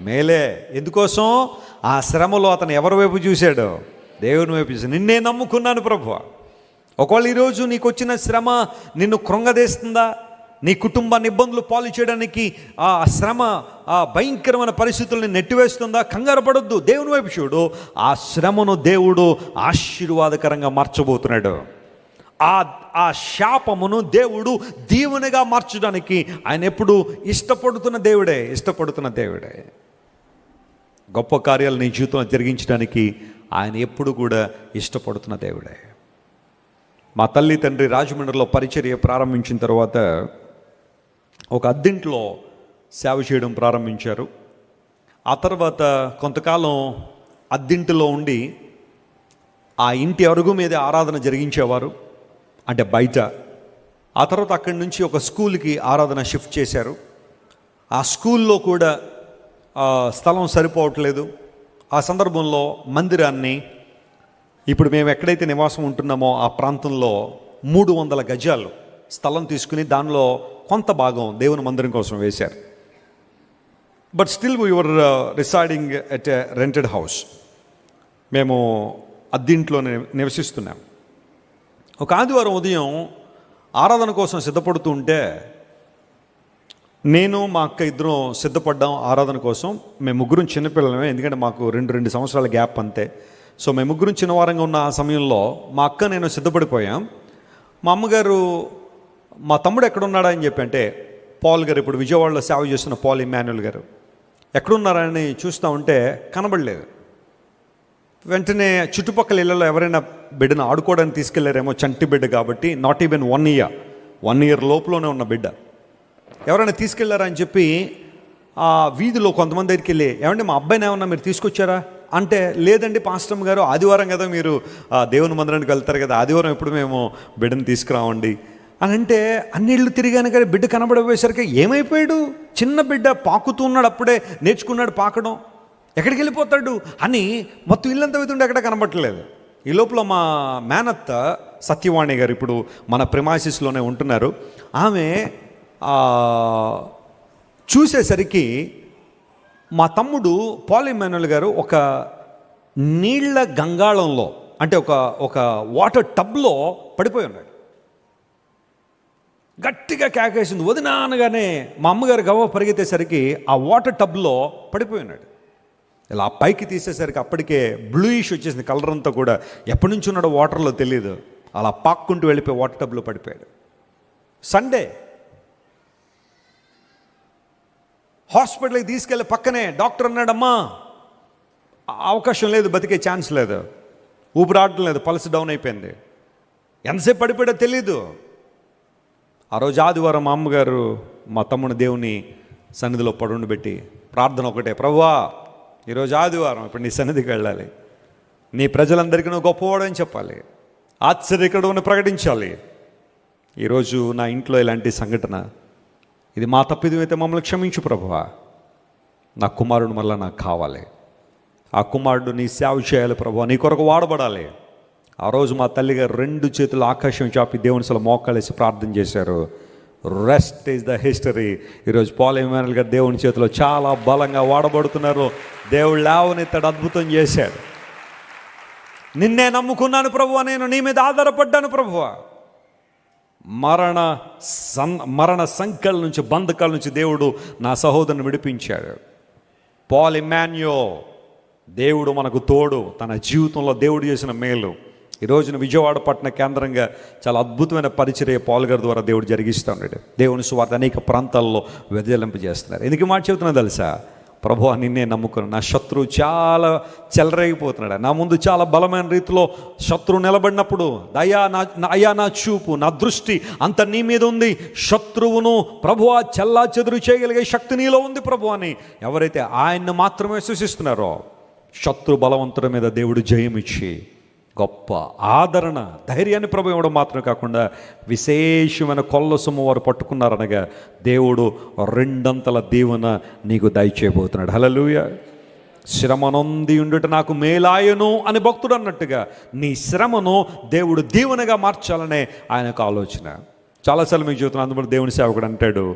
మేలే. ఎందుకోసం? ఆ శ్రమలో అతను ఎవరి వైపు చూశాడు? దేవుని వైపు చూశాడు. నిన్నే నమ్ముకున్నాను ప్రభువా. ఒకవేళ ఈరోజు నీకు వచ్చిన శ్రమ నిన్ను కృంగదీస్తుందా, నీ కుటుంబాన్ని ఇబ్బందులు పాలు చేయడానికి ఆ శ్రమ, ఆ భయంకరమైన పరిస్థితుల్ని నెట్టివేస్తుందా? కంగారు పడొద్దు, దేవుని వైపు చూడు. ఆ శ్రమను దేవుడు ఆశీర్వాదకరంగా మార్చబోతున్నాడు. ఆ శాపమును దేవుడు దీవెనగా మార్చడానికి ఆయన ఎప్పుడు ఇష్టపడుతున్న దేవుడే. గొప్ప కార్యాలు నీ జీవితంలో జరిగించడానికి ఆయన ఎప్పుడు కూడా ఇష్టపడుతున్న దేవుడే. మా తల్లి తండ్రి రాజమండ్రిలో పరిచర్య ప్రారంభించిన తర్వాత ఒక అద్దింట్లో సేవ చేయడం ప్రారంభించారు. ఆ తర్వాత కొంతకాలం అద్దింటిలో ఉండి ఆ ఇంటి అరుగు మీద ఆరాధన జరిగించేవారు, అంటే బయట. ఆ తర్వాత అక్కడి నుంచి ఒక స్కూల్కి ఆరాధన షిఫ్ట్ చేశారు. ఆ స్కూల్లో కూడా స్థలం సరిపోవట్లేదు. ఆ సందర్భంలో మందిరాన్ని, ఇప్పుడు మేము ఎక్కడైతే నివాసం ఉంటున్నామో ఆ ప్రాంతంలో 300 గజాలు స్థలం తీసుకుని దానిలో కొంత భాగం దేవుని మందిరం కోసం వేశారు. But still we were residing at a rented house. మేము అద్దింట్లో నివసిస్తున్నాం. ఒక ఆదివారం ఉదయం ఆరాధన కోసం సిద్ధపడుతూ ఉంటే నేను మా అక్క ఇద్దరం సిద్ధపడ్డాం ఆరాధన కోసం. మేము ముగ్గురం చిన్నపిల్లలమే, ఎందుకంటే మాకు 2 సంవత్సరాల గ్యాప్ అంతే. సో మేము ముగ్గురం చిన్నవారంగా ఉన్న ఆ సమయంలో మా అక్క నేను సిద్ధపడిపోయాం. మా అమ్మగారు, మా తమ్ముడు ఎక్కడున్నాడా అని చెప్పి, అంటే పాల్ గారు, ఇప్పుడు విజయవాడలో సేవ చేస్తున్న పాల్ ఇమాన్యుల్ గారు, ఎక్కడున్నారని చూస్తూ ఉంటే కనబడలేదు. వెంటనే చుట్టుపక్కల ఇళ్ళలో ఎవరైనా బిడ్డను ఆడుకోవడానికి తీసుకెళ్లారేమో, చంటి బిడ్డ కాబట్టి, నాట్ ఈవెన్ 1 ఇయర్ లోపలనే ఉన్న బిడ్డ. ఎవరైనా తీసుకెళ్లారని చెప్పి ఆ వీధిలో కొంతమంది దగ్గరికి వెళ్ళి, ఏమంటే మా అబ్బాయిని ఏమన్నా మీరు తీసుకొచ్చారా అంటే, లేదండి పాస్టర్ గారు, ఆదివారం కదా మీరు దేవుని మందిరానికి వెళ్తారు కదా, ఆదివారం ఎప్పుడు మేము బిడ్డను తీసుకురావండి అని అంటే, అన్నిళ్ళు తిరిగాను కానీ బిడ్డ కనబడపోయేసరికి ఏమైపోయాడు, చిన్న బిడ్డ పాకుతూ ఉన్నాడు, అప్పుడే నేర్చుకున్నాడు పాకడం, ఎక్కడికి వెళ్ళిపోతాడు అని మొత్తం ఇల్లంతా వెతుండే ఎక్కడ కనబట్టలేదు. ఈ లోపల మా మేనత్త సత్యవాణి గారు ఇప్పుడు మన ప్రిమాసిస్లోనే ఉంటున్నారు. ఆమె చూసేసరికి మా తమ్ముడు పాల్ ఇమ్మాన్యుయల్ గారు ఒక నీళ్ల గంగాళంలో, అంటే ఒక వాటర్ టబ్లో పడిపోయి ఉన్నాడు. గట్టిగా కేకేసింది వదినా అనగానే మా అమ్మగారు గవ్వ పరిగెత్తేసరికి ఆ వాటర్ టబ్లో పడిపోయి ఉన్నాడు. ఇలా పైకి తీసేసరికి అప్పటికే బ్లూయిష్ వచ్చేసింది కలర్ అంతా కూడా. ఎప్పటి నుంచి ఉన్నాడో వాటర్లో తెలియదు, అలా పాక్కుంటూ వెళ్ళిపోయి వాటర్ టబ్లో పడిపోయాడు. సండే హాస్పిటల్కి తీసుకెళ్ళి పక్కనే డాక్టర్ అన్నాడమ్మా అవకాశం లేదు, బతికే ఛాన్స్ లేదు, ఊపిరాడటం లేదు, పల్స్ డౌన్ అయిపోయింది. ఎంతసేపు పడిపోయాడో తెలీదు. ఆ రోజు ఆదివారం మా అమ్మగారు మా తమ్ముని దేవుని సన్నిధిలో పడుండబెట్టి ప్రార్థన ఒకటే, ప్రభువా ఈరోజు ఆదివారం, ఇప్పుడు నీ సన్నిధికి వెళ్ళాలి, నీ ప్రజలందరికీ నువ్వు గొప్పవాడని చెప్పాలి, ఆశ్చర్యకరుడని ప్రకటించాలి. ఈరోజు నా ఇంట్లో ఇలాంటి సంఘటన, ఇది మా తప్పిదమైతే మమ్మల్ని క్షమించు ప్రభువా, నా కుమారుడు మళ్ళీ నాకు కావాలి, ఆ కుమారుడు నీ సేవ చేయాలి ప్రభువా, నీ కొరకు వాడబడాలి. ఆ రోజు మా తల్లిగారు 2 చేతులు ఆకాశం చాపి దేవుని అసలు మోకాలేసి ప్రార్థన చేశారు. Rest is the history. ఈరోజు పాల్ ఇమ్మాన్యుయల్ గారు దేవుని చేతిలో చాలా బలంగా వాడబడుతున్నారు. దేవుడు లేవనెత్తాడు, అద్భుతం చేశాడు. నిన్నే నమ్ముకున్నాను ప్రభువా, నేను నీ మీద ఆధారపడ్డాను ప్రభువా. మరణ సంకల నుంచి, బంధకాల నుంచి దేవుడు నా సహోదరుని విడిపించాడు. పాల్ ఇమ్మాన్యుయల్, దేవుడు మనకు తోడు. తన జీవితంలో దేవుడు చేసిన మేలు ఈ రోజున విజయవాడ పట్టణ కేంద్రంగా చాలా అద్భుతమైన పరిచర్య పాల్ గారి ద్వారా దేవుడు జరిగిస్తూ ఉన్నాడు. దేవుని సువార్త అనేక ప్రాంతాల్లో వెదజలింపజేస్తున్నారు. ఎందుకు మాట చెబుతున్నా తెలుసా? ప్రభువా నిన్నే నమ్ముకున్నాను. నా శత్రువు చాలా చెలరేగిపోతున్నాడు. నా ముందు చాలా బలమైన రీతిలో శత్రువు నిలబడినప్పుడు, అయ్యా నా చూపు, నా దృష్టి అంత నీ మీద ఉంది. శత్రువును ప్రభువా చెల్లా చెదురు చేయగలిగే శక్తి నీలో ఉంది ప్రభువా అని ఎవరైతే ఆయన్ని మాత్రమే విశ్వసిస్తున్నారో, శత్రు బలవంతుల మీద దేవుడు జయమిచ్చి గొప్ప ఆదరణ, ధైర్యాన్ని ప్రభు ఇవ్వడం మాత్రమే కాకుండా విశేషమైన కొల్ల సొమ్ము వారు పట్టుకున్నారనగా దేవుడు 2 దీవెన నీకు దయచేయబోతున్నాడు. హల్లెలూయా. శ్రమనొంది ఉండుట నాకు మేలాయను అని భక్తుడు అన్నట్టుగా నీ శ్రమను దేవుడు దీవెనగా మార్చాలనే ఆయనకు ఆలోచన. చాలాసార్లు మీకు జీవితంలో అందుబాటు దేవుని సేవకుడు అంటాడు,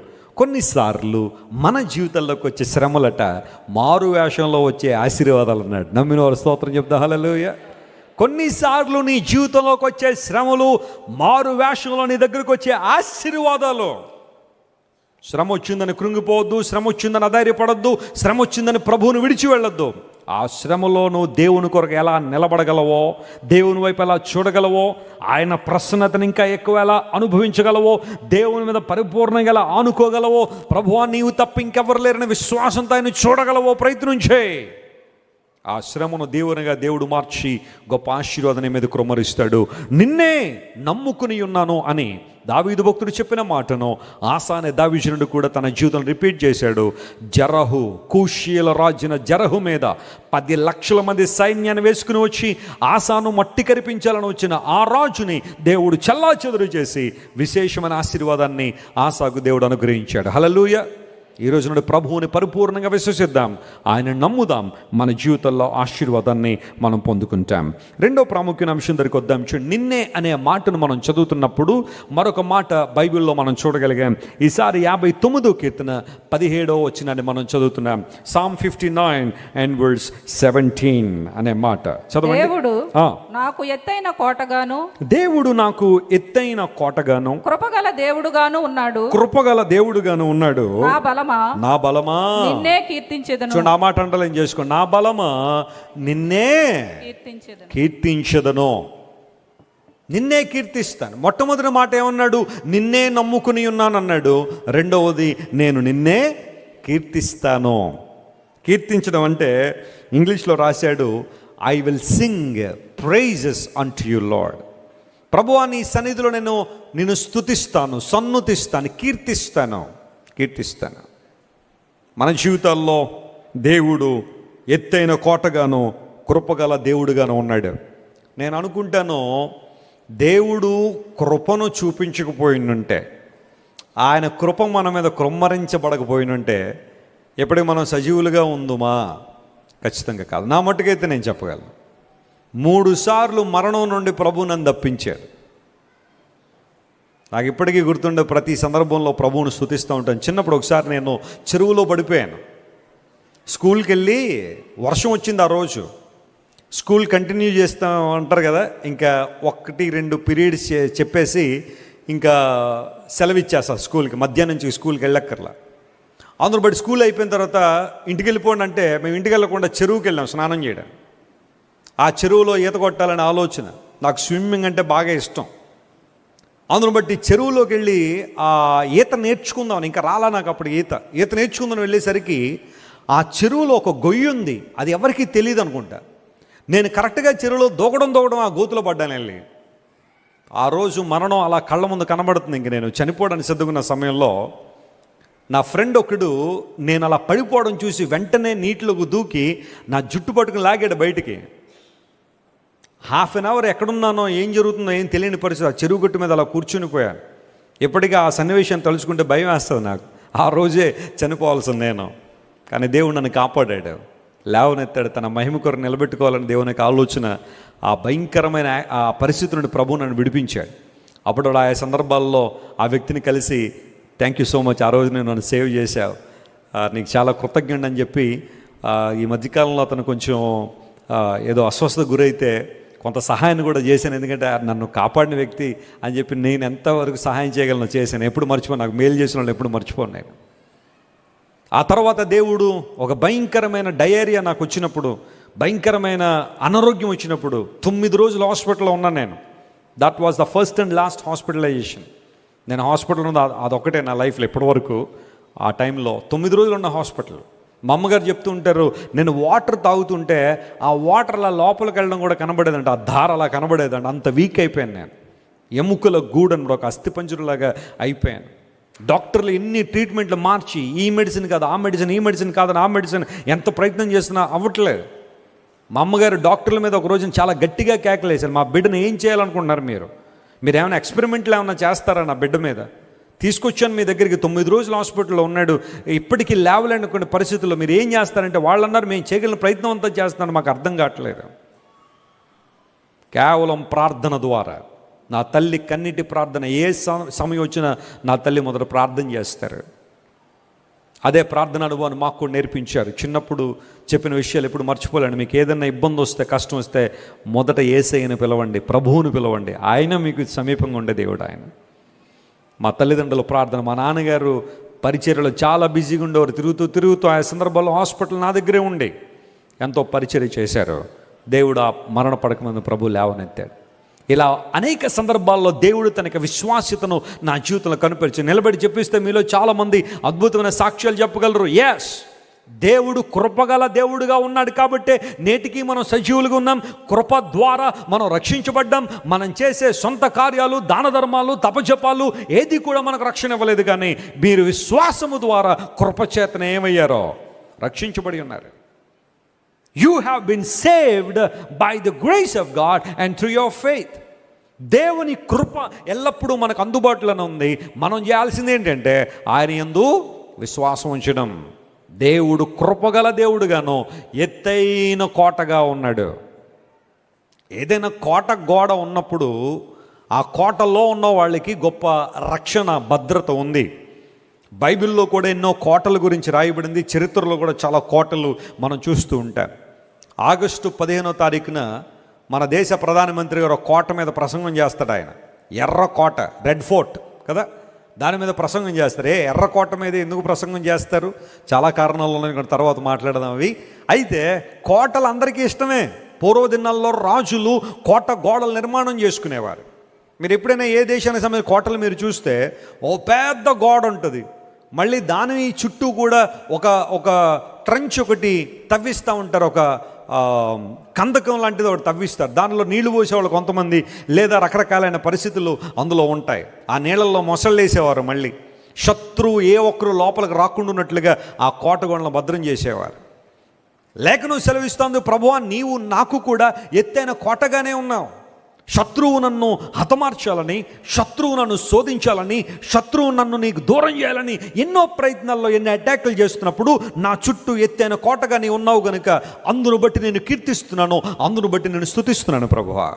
కొన్నిసార్లు మన జీవితంలోకి వచ్చే శ్రమలట మారు వేషంలో వచ్చే ఆశీర్వాదాలు అన్నాడు. నమ్మిన వారు స్తోత్రం చెప్తా హల్లెలూయా. కొన్నిసార్లు నీ జీవితంలోకి వచ్చే శ్రమలు మారు వేషంలో నీ దగ్గరకు వచ్చే ఆశీర్వాదాలు. శ్రమ వచ్చిందని కృంగిపోవద్దు, శ్రమ వచ్చిందని అధైర్యపడద్దు, శ్రమ వచ్చిందని ప్రభువును విడిచి వెళ్ళొద్దు. ఆ శ్రమలో నువ్వు దేవుని కొరకు ఎలా నిలబడగలవో, దేవుని వైపు ఎలా చూడగలవో, ఆయన ప్రసన్నతను ఇంకా ఎక్కువ ఎలా అనుభవించగలవో, దేవుని మీద పరిపూర్ణంగా ఎలా ఆనుకోగలవో, ప్రభువా నీవు తప్ప ఇంకెవరు లేరని విశ్వాసంతో ఆయన చూడగలవో ప్రయత్నం చేయి. ఆ శ్రమను దేవునిగా దేవుడు మార్చి గొప్ప ఆశీర్వాదం మీద కుమ్మరిస్తాడు. నిన్నే నమ్ముకుని ఉన్నాను అని దావీదు భక్తుడు చెప్పిన మాటను ఆసా అనే దావీదుడు కూడా తన జీవితంలో రిపీట్ చేశాడు. జరహు, కూషీయుల రాజున జరహు మీద 10 లక్షల మంది సైన్యాన్ని వేసుకుని వచ్చి ఆసాను మట్టి కరిపించాలని వచ్చిన ఆ రాజుని దేవుడు చెల్లాచెదురు చేసి విశేషమైన ఆశీర్వాదాన్ని ఆసాకు దేవుడు అనుగ్రహించాడు. హల్లెలూయా. ఈరోజు నుండి ప్రభువుని పరిపూర్ణంగా విశ్వసిద్దాం, ఆయన నమ్ముదాం, మన జీవితంలో ఆశీర్వాదాన్ని మనం పొందుకుంటాం. 2వ ప్రాముఖ్యమైన అంశం దగ్గరికి వద్దాం. నిన్నే అనే మాటను మనం చదువుతున్నప్పుడు మరొక మాట బైబిల్లో మనం చూడగలిగాం. ఈసారి 59వ కీర్తన 17వ వచనాన్ని మనం చదువుతున్నాం. Psalm 59 and verse 17 అనే మాట చదవండి. దేవుడు నాకు ఎత్తైన కోటగాను, దేవుడు నాకు ఎత్తైన కోటగాను, కృపగల దేవుడుగాను ఉన్నాడు, కృపగల దేవుడుగాను ఉన్నాడు. నా బలమా నిన్నే కీర్తించెదను. చూడండి, ఆ మాట అండర్లైన్ చేసుకోండి. నా బలమా నిన్నే కీర్తించెదను, నిన్నే కీర్తిస్తాను. మొట్టమొదటి మాట ఏమన్నాడు? నిన్నే నమ్ముకుని ఉన్నాను అన్నాడు. రెండవది నేను నిన్నే కీర్తిస్తాను. కీర్తించడం అంటే ఇంగ్లీష్లో రాశాడు, I will sing praises unto you lord. ప్రభువా, నీ సన్నిధిలో నిన్ను స్తుతిస్తాను, సన్నుతిస్తాను, కీర్తిస్తాను. మన జీవితాల్లో దేవుడు ఎత్తైన కోటగాను కృపగల దేవుడుగాను ఉన్నాడు. నేను అనుకుంటాను, దేవుడు కృపను చూపించకపోయినుంటే, ఆయన కృప మన మీద కృమ్మరించబడకపోయినుంటే ఎప్పటికీ మనం సజీవులుగా ఉందుమా? ఖచ్చితంగా కాదు. నా మట్టుకైతే నేను చెప్పగలను, 3 సార్లు మరణం నుండి ప్రభువు నన్ను తప్పించాడు. నాకు ఇప్పటికీ గుర్తుండే ప్రతి సందర్భంలో ప్రభువును స్తుతిస్తూ ఉంటాను. చిన్నప్పుడు ఒకసారి నేను చెరువులో పడిపోయాను. స్కూల్కి వెళ్ళి వర్షం వచ్చింది. ఆ రోజు స్కూల్ కంటిన్యూ చేస్తాం అంటారు కదా, ఇంకా 1-2 పీరియడ్స్ చెప్పేసి ఇంకా సెలవు ఇచ్చేస్తారు స్కూల్కి. మధ్యాహ్నం నుంచి స్కూల్కి వెళ్ళక్కర్లా. అందరూ బట్టి స్కూల్ అయిపోయిన తర్వాత ఇంటికి వెళ్ళిపోండి అంటే మేము ఇంటికి వెళ్ళకుండా చెరువుకి వెళ్ళాం స్నానం చేయడం. ఆ చెరువులో ఈత కొట్టాలనే ఆలోచన. నాకు స్విమ్మింగ్ అంటే బాగా ఇష్టం. అందును బట్టి చెరువులోకి వెళ్ళి ఆ ఈత నేర్చుకుందాం. ఇంకా రాలా నాకు అప్పుడు ఈత నేర్చుకుందాం వెళ్ళేసరికి ఆ చెరువులో ఒక గొయ్యి ఉంది. అది ఎవరికీ తెలియదు అనుకుంటా. నేను కరెక్ట్గా చెరువులో దూకడం ఆ గోతులో పడ్డాను వెళ్ళి. ఆ రోజు మరణం అలా కళ్ళ ముందు కనబడుతుంది. ఇంక నేను చనిపోవడానికి సిద్ధంగా ఉన్న సమయంలో నా ఫ్రెండ్ ఒకడు నేను అలా పడిపోవడం చూసి వెంటనే నీటిలోకి దూకి నా జుట్టు పట్టుకుని లాగాడు బయటికి. 1/2 అవర్ ఎక్కడున్నానో ఏం జరుగుతుందో ఏం తెలియని పరిస్థితి. ఆ చెరువు గట్టు మీద అలా కూర్చుని పోయాను. ఇప్పటికీ ఆ సన్నివేశాన్ని తలుచుకుంటే భయం వేస్తుంది నాకు. ఆ రోజే చనిపోవాల్సింది నేను. కానీ దేవుడు నన్ను కాపాడాడు, లేవనెత్తాడు. తన మహిమ కొరకు నిలబెట్టుకోవాలని దేవునికి ఆలోచన. ఆ భయంకరమైన ఆ పరిస్థితి నుండి ప్రభువు నన్ను విడిపించాడు. అప్పుడు ఆ సందర్భాల్లో ఆ వ్యక్తిని కలిసి, థ్యాంక్ యూ సో మచ్, ఆ రోజు నేను నన్ను సేవ్ చేశావు, నీకు చాలా కృతజ్ఞుడు అని చెప్పి. ఈ మధ్యకాలంలో అతను కొంచెం ఏదో అస్వస్థత గురైతే కొంత సహాయాన్ని కూడా చేశాను. ఎందుకంటే నన్ను కాపాడిన వ్యక్తి అని చెప్పి నేను ఎంతవరకు సహాయం చేయగలను చేశాను. ఎప్పుడు మర్చిపోను. నాకు మేలు చేసిన వాళ్ళు ఎప్పుడు మర్చిపోను నేను. ఆ తర్వాత దేవుడు ఒక భయంకరమైన డయేరియా నాకు వచ్చినప్పుడు, భయంకరమైన అనారోగ్యం వచ్చినప్పుడు 9 రోజులు హాస్పిటల్లో ఉన్నాను నేను. That was the first and last hospitalisation. నేను హాస్పిటల్ ఉంది అదొక్కటే నా లైఫ్లో ఇప్పటి వరకు. ఆ టైంలో 9 రోజులు ఉన్న హాస్పిటల్. మా అమ్మగారు చెప్తూ ఉంటారు, నేను వాటర్ తాగుతుంటే ఆ వాటర్ అలా లోపలికి వెళ్ళడం కూడా కనబడేదంట, ఆ ధార అలా కనబడేదంట. అంత వీక్ అయిపోయాను నేను. ఎముకల గూడని ఒక అస్థిపంజరులాగా అయిపోయాను. డాక్టర్లు ఎన్ని ట్రీట్మెంట్లు మార్చి ఈ మెడిసిన్ కాదు ఆ మెడిసిన్, ఈ మెడిసిన్ కాదు ఆ మెడిసిన్, ఎంత ప్రయత్నం చేసినా అవ్వట్లేదు. మా అమ్మగారు డాక్టర్ల మీద ఒక రోజున చాలా గట్టిగా కేకలేశారు, మా బిడ్డను ఏం చేయాలనుకుంటున్నారు మీరు ఏమైనా ఎక్స్పెరిమెంట్లు ఏమైనా చేస్తారా నా బిడ్డ మీద? తీసుకొచ్చాను మీ దగ్గరికి, 9 రోజులు హాస్పిటల్లో ఉన్నాడు, ఇప్పటికీ లేవలేని కొన్ని పరిస్థితుల్లో మీరు ఏం చేస్తారంటే వాళ్ళు అన్నారు, మేము చేయగలిగిన ప్రయత్నం అంతా చేస్తున్నాను, మాకు అర్థం కావట్లేదు. కేవలం ప్రార్థన ద్వారా. నా తల్లి కన్నిటి ప్రార్థన, ఏ సమయం వచ్చినా నా తల్లి మొదట ప్రార్థన చేస్తారు. అదే ప్రార్థన అనుభవాన్ని మాకు కూడా నేర్పించారు. చిన్నప్పుడు చెప్పిన విషయాలు ఎప్పుడు మర్చిపోలేండి. మీకు ఏదైనా ఇబ్బంది వస్తే, కష్టం వస్తే మొదట యేసయ్యను పిలవండి, ప్రభువును పిలవండి. ఆయన మీకు సమీపంగా ఉండే దేవుడు ఆయన. మా తల్లిదండ్రుల ప్రార్థన, మా నాన్నగారు పరిచర్యలో చాలా బిజీగా ఉండేవారు. తిరుగుతూ ఆ సందర్భాల్లో హాస్పిటల్ నా దగ్గరే ఉండి ఎంతో పరిచర్య చేశారు. దేవుడు ఆ మరణ పడకమందు ప్రభువు లేవనెత్తాడు. ఇలా అనేక సందర్భాల్లో దేవుడు తనకి విశ్వాస్యతను నా జీవితంలో కనుపరిచి నిలబడి చెప్పిస్తే మీలో చాలామంది అద్భుతమైన సాక్ష్యాలు చెప్పగలరు. ఎస్, దేవుడు కృపగల దేవుడుగా ఉన్నాడు కాబట్టే నేటికి మనం సజీవులుగా ఉన్నాం. కృప ద్వారా మనం రక్షించబడ్డాం. మనం చేసే సొంత కార్యాలు, దాన ధర్మాలు, తపజపాలు ఏది కూడా మనకు రక్షణ ఇవ్వలేదు. కానీ మీరు విశ్వాసము ద్వారా కృపచేతన ఏమయ్యారో రక్షించబడి ఉన్నారు. You have been saved by the grace of God and through your faith. దేవుని కృప ఎల్లప్పుడూ మనకు అందుబాటులోనే ఉంది. మనం చేయాల్సింది ఏంటంటే ఆయన యందు విశ్వాసం ఉంచడం. దేవుడు కృపగల దేవుడుగాను ఎత్తైన కోటగా ఉన్నాడు. ఏదైనా కోట గోడ ఉన్నప్పుడు ఆ కోటలో ఉన్న వాళ్ళకి గొప్ప రక్షణ, భద్రత ఉంది. బైబిల్లో కూడా ఎన్నో కోటల గురించి రాయబడింది. చరిత్రలో కూడా చాలా కోటలు మనం చూస్తూ ఉంటాం. ఆగస్టు 15వ తారీఖున మన దేశ ప్రధానమంత్రి గారు కోట మీద ప్రసంగం చేస్తాడు. ఆయన ఎర్ర కోట, రెడ్ ఫోర్ట్ కదా, దాని మీద ప్రసంగం చేస్తారు. ఎర్ర కోట మీద ఎందుకు ప్రసంగం చేస్తారు? చాలా కారణాలు ఉన్నాయి, తర్వాత మాట్లాడదాం అవి. అయితే కోటలు అందరికీ ఇష్టమే. పూర్వదినాల్లో రాజులు కోట గోడలు నిర్మాణం చేసుకునేవారు. మీరు ఎప్పుడైనా ఏ దేశానికి సంబంధించిన కోటలు మీరు చూస్తే ఓ పెద్ద గోడ ఉంటుంది. మళ్ళీ దాని చుట్టూ కూడా ఒక ఒక ట్రంచ్ ఒకటి తవ్విస్తూ ఉంటారు, ఒక కందకం లాంటిది ఒకటి తవ్విస్తారు. దానిలో నీళ్లు పోసేవాళ్ళు కొంతమంది, లేదా రకరకాలైన పరిస్థితులు అందులో ఉంటాయి. ఆ నీళ్ళల్లో మొసళ్ళు వేసేవారు. మళ్ళీ శత్రువు ఏ ఒక్కరు లోపలికి రాకుండా ఉన్నట్లుగా ఆ కోటగోడలను భద్రం చేసేవారు. లేఖనం సెలవిస్తోంది, ప్రభువా నీవు నాకు కూడా ఎత్తైన కోటగానే ఉన్నావు. శత్రువు నన్ను హతమార్చాలని, శత్రువు నన్ను శోధించాలని, శత్రువు నన్ను నీకు దూరం చేయాలని ఎన్నో ప్రయత్నాల్లో ఎన్ని అటాక్లు చేస్తున్నప్పుడు నా చుట్టూ ఎత్తైన కోటగా నీ ఉన్నావు గనుక అందును బట్టి నేను కీర్తిస్తున్నాను, అందును బట్టి నేను స్తుతిస్తున్నాను. ప్రభువా,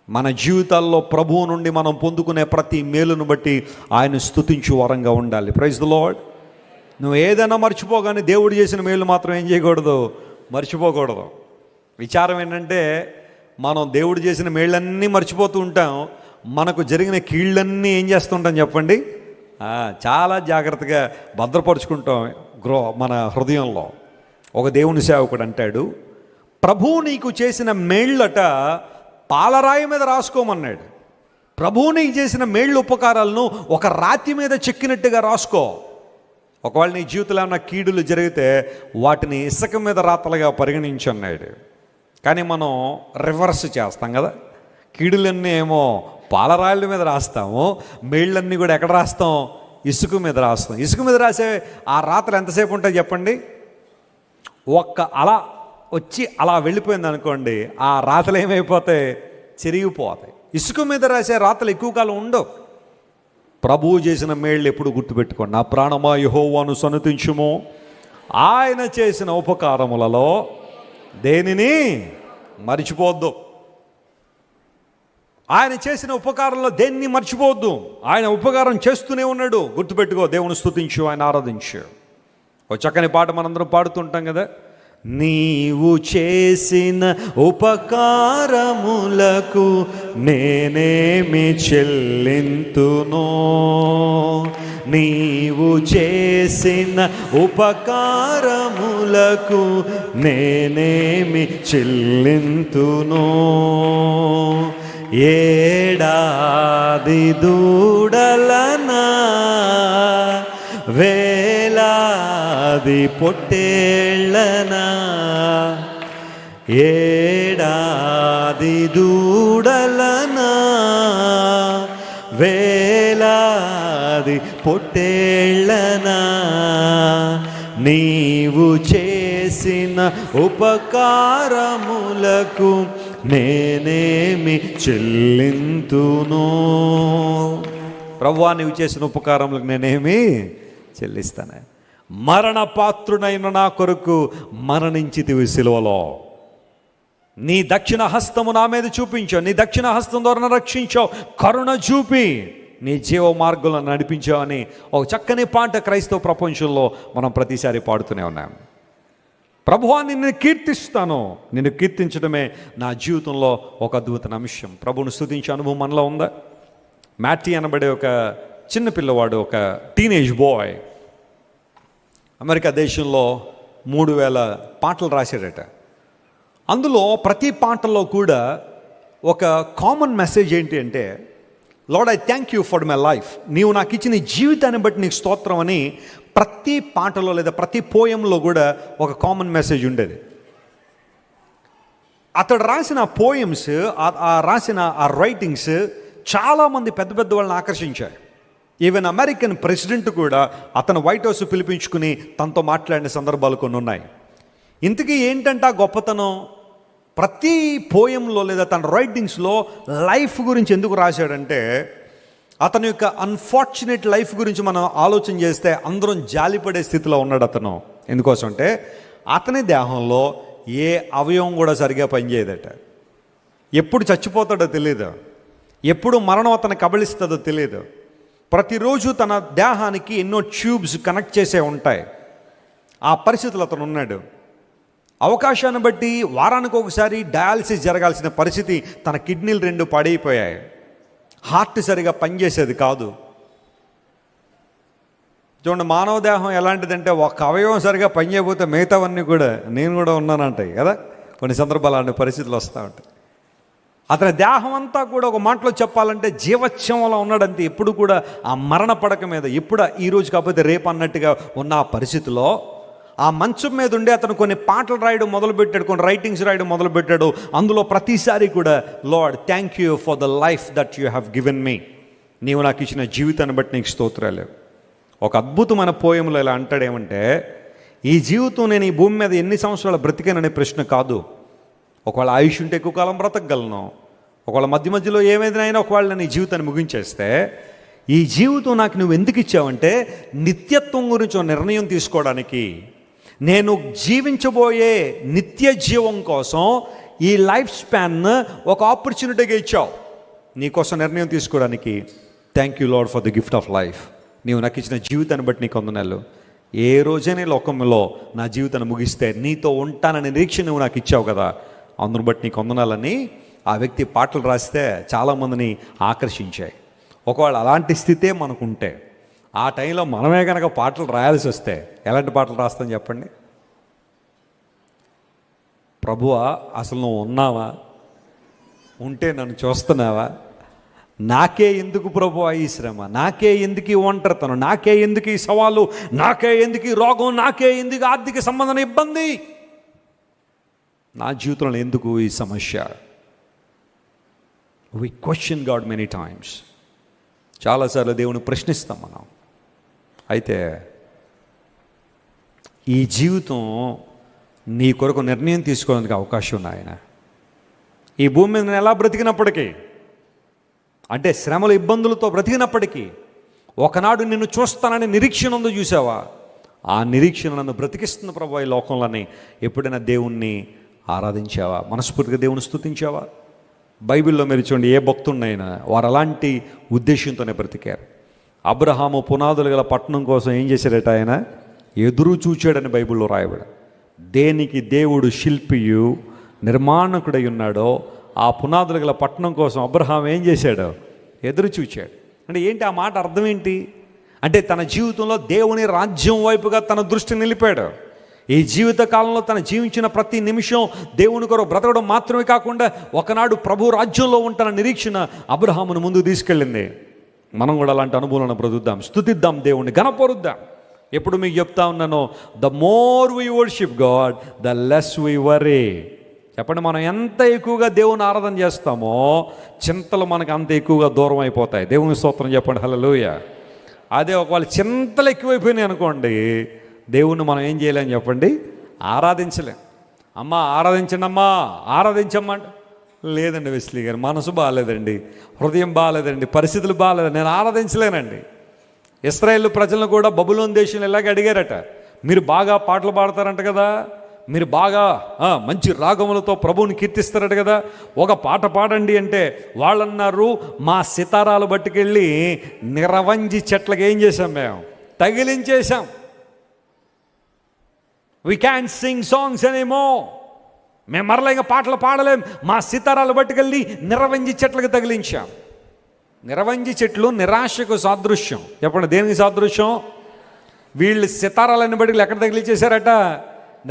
మన జీవితాల్లో ప్రభువు నుండి మనం పొందుకునే ప్రతి మేలును బట్టి ఆయన స్తుతించు వరంగా ఉండాలి. Praise the lord. నువ్వు ఏదైనా మర్చిపోగానే దేవుడు చేసిన మేలు మాత్రం ఏం చేయకూడదు, మర్చిపోకూడదు. విచారం ఏంటంటే మనం దేవుడు చేసిన మేళ్ళన్నీ మర్చిపోతూ ఉంటాం, మనకు జరిగిన కీళ్ళన్నీ ఏం చేస్తుంటాం చెప్పండి, చాలా జాగ్రత్తగా భద్రపరుచుకుంటాం మన హృదయంలో. ఒక దేవుని సేవకుడు అంటాడు, ప్రభువు నీకు చేసిన మేళ్ళట పాలరాయి మీద రాసుకోమన్నాడు. ప్రభువు నీకు చేసిన మేళ్ళు ఉపకారాలను ఒక రాతి మీద చెక్కినట్టుగా రాసుకో. ఒకవేళ నీ జీవితంలో ఏమన్నా కీడులు జరిగితే వాటిని ఇసుక మీద రాతలుగా పరిగణించి అన్నాడు. కానీ మనం రివర్స్ చేస్తాం కదా, కీడులన్నీ ఏమో పాలరాళ్ళ మీద రాస్తాము, మేళ్ళన్నీ కూడా ఎక్కడ రాస్తాం, ఇసుక మీద రాస్తాం. ఇసుక మీద రాసే ఆ రాతలు ఎంతసేపు ఉంటాయి చెప్పండి, అలా వచ్చి అలా వెళ్ళిపోయింది అనుకోండి, ఆ రాతలు ఏమైపోతాయి, చెరిగిపోతాయి. ఇసుక మీద రాసే రాతలు ఎక్కువ కాలం ఉండవు. ప్రభువు చేసిన మేళ్ళు ఎప్పుడు గుర్తుపెట్టుకోండి. నా ప్రాణమా యెహోవాను సన్నుతించుము, ఆయన చేసిన ఉపకారములలో దేనిని మర్చిపోవద్దు. ఆయన చేసిన ఉపకారంలో దేన్ని మర్చిపోవద్దు. ఆయన ఉపకారం చేస్తూనే ఉన్నాడు, గుర్తుపెట్టుకో. దేవుని స్తుతించు, ఆయన ఆరాధించు. ఒక చక్కని పాట మనందరం పాడుతుంటాం కదా, నీవు చేసిన ఉపకారములకు నేనేమి చెల్లింతును, నీవు చేసిన ఉపకారములకు నేనేమి చెల్లింతును. ఏడాది దూడలనా, వేలాది పొట్టేళ్ళనా, ఏడాది దూడలనా, వేలాది పొట్టేళ్ళనా, నీవు చేసిన ఉపకారములకు నేనేమి చెల్లింతును. ప్రభువా నీవు చేసిన ఉపకారములకు నేనేమి చెల్లిస్తాను. మరణ పాత్రునైన నా కొరకు మరణించితివి సిలువలో. నీ దక్షిణ హస్తము నా మీద చూపించావు, నీ దక్షిణ హస్తం ద్వారా రక్షించావు, కరుణ చూపి నీ జీవ మార్గంలో నడిపించావని ఒక చక్కని పాట క్రైస్తవ ప్రపంచంలో మనం ప్రతిసారి పాడుతూనే ఉన్నాం. ప్రభువా నిన్ను కీర్తిస్తాను, నిన్ను కీర్తించడమే నా జీవితంలో ఒక అద్భుతమైన అంశం. ప్రభువును స్తుతించే అనుభవం మనలో ఉందా? మ్యాటీ అనబడే ఒక చిన్న పిల్లవాడు, ఒక టీనేజ్ బాయ్, అమెరికా దేశంలో 3000 పాటలు రాశాడట. అందులో ప్రతి పాటలో కూడా ఒక కామన్ మెసేజ్ ఏంటి అంటే, lord I thank you for my life, నీవు నాకు ఇచ్చిన జీవితాన్ని బట్టి నీకు స్తోత్రం అని ప్రతి పాటలో లేదా ప్రతి పోయంలో కూడా ఒక కామన్ మెసేజ్ ఉండేది. అతడు రాసిన పోయమ్స్, రాసిన ఆ రైటింగ్స్ చాలామంది పెద్ద పెద్ద వాళ్ళని ఆకర్షించాయి. ఈవెన్ అమెరికన్ ప్రెసిడెంట్ కూడా అతను వైట్ హౌస్ పిలిపించుకుని తనతో మాట్లాడిన సందర్భాలు కొన్ని ఉన్నాయి. ఇంతకీ ఏంటంటే ఆ గొప్పతనం, ప్రతి పోయంలో లేదా తన రైటింగ్స్లో లైఫ్ గురించి ఎందుకు రాశాడంటే, అతని యొక్క అన్ఫార్చునేట్ లైఫ్ గురించి మనం ఆలోచన చేస్తే అందరం జాలిపడే స్థితిలో ఉన్నాడు అతను. ఎందుకోసం అంటే అతని దేహంలో ఏ అవయవం కూడా సరిగా పనిచేయదట. ఎప్పుడు చచ్చిపోతాడో తెలియదు, ఎప్పుడు మరణం అతను కబళిస్తుందో తెలియదు. ప్రతిరోజు తన దేహానికి ఎన్నో ట్యూబ్స్ కనెక్ట్ చేసే ఉంటాయి. ఆ పరిస్థితులు అతను ఉన్నాడు. అవకాశాన్ని బట్టి వారానికి ఒకసారి డయాలసిస్ జరగాల్సిన పరిస్థితి, తన కిడ్నీలు 2 పాడైపోయాయి, హార్ట్ సరిగా పనిచేసేది కాదు. చూడండి, మానవ దేహం ఎలాంటిదంటే ఒక అవయవం సరిగా పనిచేయకపోతే మిగతావన్నీ కూడా నేను కూడా ఉన్నానంటాయి కదా. కొన్ని సందర్భాలు అలాంటి పరిస్థితులు వస్తూ ఉంటాయి. అతని దేహం అంతా కూడా ఒక మాటలో చెప్పాలంటే జీవోత్సవంలో ఉన్నాడంతే. ఎప్పుడు కూడా ఆ మరణ పడక మీద, ఎప్పుడు ఈ రోజు కాకపోతే రేపు అన్నట్టుగా ఉన్న ఆ పరిస్థితిలో ఆ మంచం మీద ఉండి అతను కొన్ని పాటలు రాయడం మొదలుపెట్టాడు, కొన్ని రైటింగ్స్ రాయడం మొదలుపెట్టాడు. అందులో ప్రతిసారి కూడా, lord thank you for the life that you have given me, నీవు నాకు ఇచ్చిన జీవితాన్ని బట్టి నీకు స్తోత్రాలు. ఒక అద్భుతమైన పోయంలో ఇలా అంటాడేమంటే, ఈ జీవితం నేను ఈ భూమి మీద ఎన్ని సంవత్సరాలు బ్రతికాననే ప్రశ్న కాదు. ఒకవేళ ఆయుష్ ఉంటే ఎక్కువ కాలం బ్రతకగలను, ఒకవేళ మధ్య మధ్యలో ఏమైనా ఒకవేళ నేను ఈ జీవితాన్ని ముగించేస్తే, ఈ జీవితం నాకు నువ్వు ఎందుకు ఇచ్చావంటే నిత్యత్వం గురించి నిర్ణయం తీసుకోవడానికి, నేను జీవించబోయే నిత్య జీవం కోసం ఈ లైఫ్ స్పాన్ ఒక ఆపర్చునిటీగా ఇచ్చావు. నీకోసం నిర్ణయం తీసుకోవడానికి thank you lord for the gift of life. నీవు నాకు ఇచ్చిన జీవితాన్ని బట్టి నీకు వందనాలు. ఏ రోజైనా లోకంలో నా జీవితాన్ని ముగిస్తే నీతో ఉంటానని నిరీక్షణ నువ్వు నాకు ఇచ్చావు కదా, అందును బట్టి నీకు వందనాలని ఆ వ్యక్తి పాటలు రాస్తే చాలామందిని ఆకర్షించాయి. ఒకవేళ అలాంటి స్థితే మనకుంటే, ఆ టైంలో మనమే కనుక పాటలు రాయాల్సి వస్తే ఎలాంటి పాటలు రాస్తాం చెప్పండి? ప్రభువా అసలు నువ్వు ఉన్నావా, ఉంటే నన్ను చూస్తున్నావా, నాకే ఎందుకు ప్రభువా ఈ శ్రమ, నాకే ఎందుకు ఈ ఒంటరితనం, నాకే ఎందుకు ఈ సవాలు, నాకే ఎందుకు ఈ రోగం, నాకే ఎందుకు ఆర్థిక సంబంధం ఇబ్బంది, నా జీవితంలో ఎందుకు ఈ సమస్య? వి క్వశ్చన్ గాడ్ మెనీ టైమ్స్. చాలాసార్లు దేవుని ప్రశ్నిస్తాం మనం. అయితే ఈ జీవితం నీ కొరకు నిర్ణయం తీసుకోవడానికి అవకాశం ఉంది. ఆయన ఈ భూమి మీద నేను ఎలా బ్రతికినప్పటికీ, అంటే శ్రమల ఇబ్బందులతో బ్రతికినప్పటికీ, ఒకనాడు నిన్ను చూస్తానని నిరీక్షణ ఉందో చూసావా, ఆ నిరీక్షణ నన్ను బ్రతికిస్తున్న ప్రభువా ఈ లోకంలోని ఎప్పుడైనా దేవుణ్ణి ఆరాధించావా? మనస్ఫూర్తిగా దేవుని స్తుతించావా? బైబిల్లో మీరు చూడండి, ఏ భక్తుడినైనా వారు అలాంటి ఉద్దేశంతోనే బ్రతికారు. అబ్రహాము పునాదులు గల పట్టణం కోసం ఏం చేశాడట? ఆయన ఎదురు చూచాడని బైబిల్లో రాయబడి. దేనికి దేవుడు శిల్పియు నిర్మాణకుడై ఉన్నాడో ఆ పునాదులు గల పట్టణం కోసం అబ్రహాం ఏం చేశాడు? ఎదురు చూచాడు. అంటే ఏంటి ఆ మాట అర్థం ఏంటి? అంటే తన జీవితంలో దేవుని రాజ్యం వైపుగా తన దృష్టి నిలిపాడు. ఈ జీవిత కాలంలో తను జీవించిన ప్రతి నిమిషం దేవుని కొరకు బ్రతకడం మాత్రమే కాకుండా ఒకనాడు ప్రభు రాజ్యంలో ఉంటాన నిరీక్షణ అబ్రహామును ముందుకు తీసుకెళ్ళింది. మనం కూడా అలాంటి అనుభవాలను బ్రతుకుదాం, స్తుతిద్దాం, దేవుణ్ణి ఘనపరుద్దాం. ఎప్పుడు మీకు చెప్తా ఉన్నాను, the more we worship God the less we worry. చెప్పండి, మనం ఎంత ఎక్కువగా దేవుని ఆరాధన చేస్తామో చింతలు మనకు అంత ఎక్కువగా దూరం అయిపోతాయి. దేవుని స్తోత్రం చెప్పండి, హల్లెలూయా. అదే ఒకవేళ చింతలు ఎక్కువైపోయినాయి అనుకోండి, దేవుణ్ణి మనం ఏం చేయలేని చెప్పండి, ఆరాధించలేం. అమ్మ ఆరాధించండి, అమ్మా ఆరాధించమ్మా అంటే, లేదండి వెస్లీ గారు మనసు బాగాలేదండి, హృదయం బాగాలేదండి, పరిస్థితులు బాగాలేదండి, నేను ఆరాధించలేనండి. ఇశ్రాయేలు ప్రజలను కూడా బబులోను దేశంలో ఇలాగే అడిగారట, మీరు బాగా పాటలు పాడతారంట కదా, మీరు బాగా మంచి రాగములతో ప్రభువుని కీర్తిస్తారట కదా, ఒక పాట పాడండి అంటే వాళ్ళన్నారు, మా సితారాలు బట్టుకెళ్ళి నిరవంజి చెట్లకి ఏం చేశాం, మేము తగిలించేశాం. We can't sing songs anymore. మేము మరలా ఇంకా పాటలు పాడలేం, మా సితారాలు పట్టుకెళ్ళి నిరవంజి చెట్లకు తగిలించాం. నిరవంజి చెట్లు నిరాశకు సాదృశ్యం. చెప్పండి, దేనికి సాదృశ్యం? వీళ్ళు సితారాలని బట్టి ఎక్కడ తగిలించేశారట?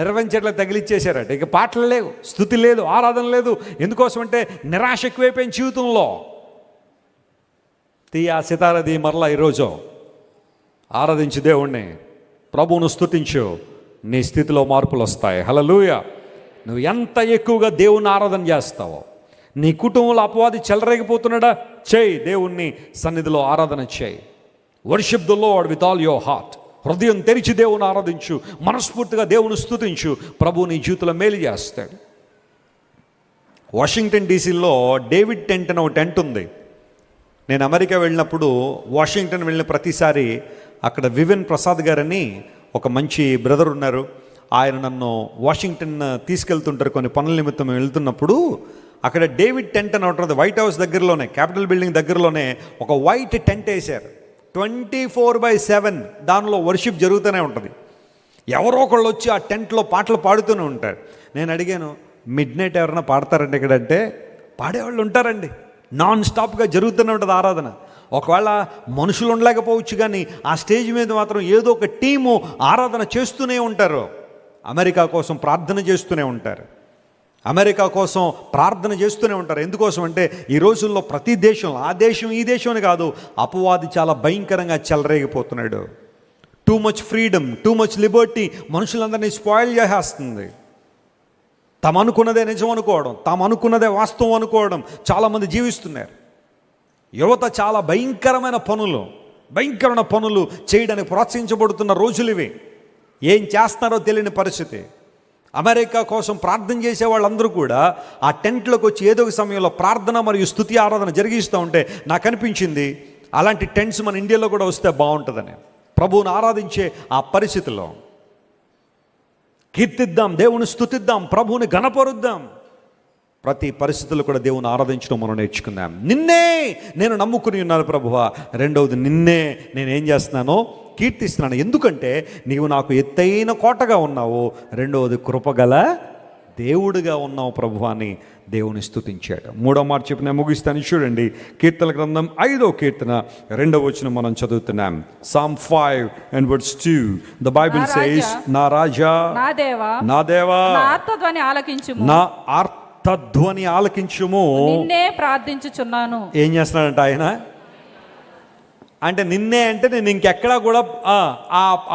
నిరవంజి చెట్లకు తగిలించేశారట. ఇక పాటలు లేవు, స్తుతి లేదు, ఆరాధన లేదు. ఎందుకోసం అంటే నిరాశ ఎక్కువైపోయిన జీవితంలో. ఆ సితారది మరలా ఈరోజు ఆరాధించు దేవుణ్ణి, ప్రభువును స్తుతించు, నీ స్థితిలో మార్పులు వస్తాయి. హల్లెలూయా. నువ్వు ఎంత ఎక్కువగా దేవుని ఆరాధన చేస్తావో, నీ కుటుంబంలో అపవాది చెలరేగిపోతున్నాడా, చేయి, దేవుణ్ణి సన్నిధిలో ఆరాధన చేయి. Worship the lord with all your heart. హృదయం తెరిచి దేవుని ఆరాధించు, మనస్ఫూర్తిగా దేవుని స్తుతించు, ప్రభువు నీ జీవితంలో మేలు చేస్తాడు. వాషింగ్టన్ డీసీలో డేవిడ్ టెంట్ అని ఒక టెంట్ ఉంది. నేను అమెరికా వెళ్ళినప్పుడు వాషింగ్టన్ వెళ్ళిన ప్రతిసారి అక్కడ వివిన్ ప్రసాద్ గారని ఒక మంచి బ్రదర్ ఉన్నారు. ఆయన నన్ను వాషింగ్టన్ తీసుకెళ్తుంటారు. కొన్ని పనుల నిమిత్తం వెళ్తున్నప్పుడు అక్కడ డేవిడ్ టెంట్ అని ఉంటుంది. వైట్ హౌస్ దగ్గరలోనే, క్యాపిటల్ బిల్డింగ్ దగ్గరలోనే ఒక వైట్ టెంట్ వేశారు. 24/7 దానిలో వర్షిప్ జరుగుతూనే ఉంటుంది. ఎవరో ఒకళ్ళు వచ్చి ఆ టెంట్లో పాటలు పాడుతూనే ఉంటారు. నేను అడిగాను, మిడ్ నైట్ ఎవరైనా పాడతారండి ఇక్కడ అంటే, పాడేవాళ్ళు ఉంటారండి. నాన్ స్టాప్గా జరుగుతూనే ఉంటుంది ఆరాధన. ఒకవేళ మనుషులు ఉండలేకపోవచ్చు, కానీ ఆ స్టేజ్ మీద మాత్రం ఏదో ఒక టీము ఆరాధన చేస్తూనే ఉంటారు. అమెరికా కోసం ప్రార్థన చేస్తూనే ఉంటారు. అమెరికా కోసం ప్రార్థన చేస్తూనే ఉంటారు. ఎందుకోసం అంటే ఈ రోజుల్లో ప్రతి దేశంలో, ఆ దేశం ఈ దేశం అని కాదు, అపవాది చాలా భయంకరంగా చెలరేగిపోతున్నాడు. Too much freedom, too much liberty మనుషులందరినీ స్పాయిల్ చేసేస్తుంది. తాము అనుకున్నదే నిజం అనుకోవడం, తాము అనుకున్నదే వాస్తవం అనుకోవడం చాలామంది జీవిస్తున్నారు. యువత చాలా భయంకరమైన పనులు చేయడానికి ప్రోత్సహించబడుతున్న రోజులు ఇవి. ఏం చేస్తున్నారో తెలియని పరిస్థితి. అమెరికా కోసం ప్రార్థన చేసే వాళ్ళందరూ కూడా ఆ టెంట్లోకి వచ్చి ఏదో ఒక సమయంలో ప్రార్థన మరియు స్తుతి ఆరాధన జరిగిస్తూ ఉంటే నాకు అనిపించింది, అలాంటి టెంట్స్ మన ఇండియాలో కూడా వస్తే బాగుంటుందని. ప్రభువుని ఆరాధించే ఆ పరిస్థితిలో కీర్తిద్దాం, దేవుని స్తుతిద్దాం, ప్రభువుని ఘనపరుద్దాం. ప్రతి పరిస్థితుల్లో కూడా దేవుని ఆరాధించడం మనం నేర్చుకుందాం. నిన్నే నేను నమ్ముకుని ఉన్నాను ప్రభువా. రెండవది, నిన్నే నేనేం చేస్తున్నానో కీర్తిస్తున్నాను. ఎందుకంటే నీవు నాకు ఎత్తైన కోటగా ఉన్నావు. రెండవది, కృపగల దేవుడిగా ఉన్నావు ప్రభువా అని దేవుని స్తుతించాడు. మూడో మాట చెప్పిన ముగిస్తాను. చూడండి, కీర్తన గ్రంథం 5వ కీర్తన 2వ వచనం మనం చదువుతున్నాం. Psalm 5:2. The Bible says, నా రాజా, నా దేవా, నా ఆర్తధ్వని ఆలకించుము. నిన్నే ప్రార్థించుచున్నాను. ఏం చేస్తున్నాడంట ఆయన? అంటే నిన్నే అంటే నేను ఇంకెక్కడా కూడా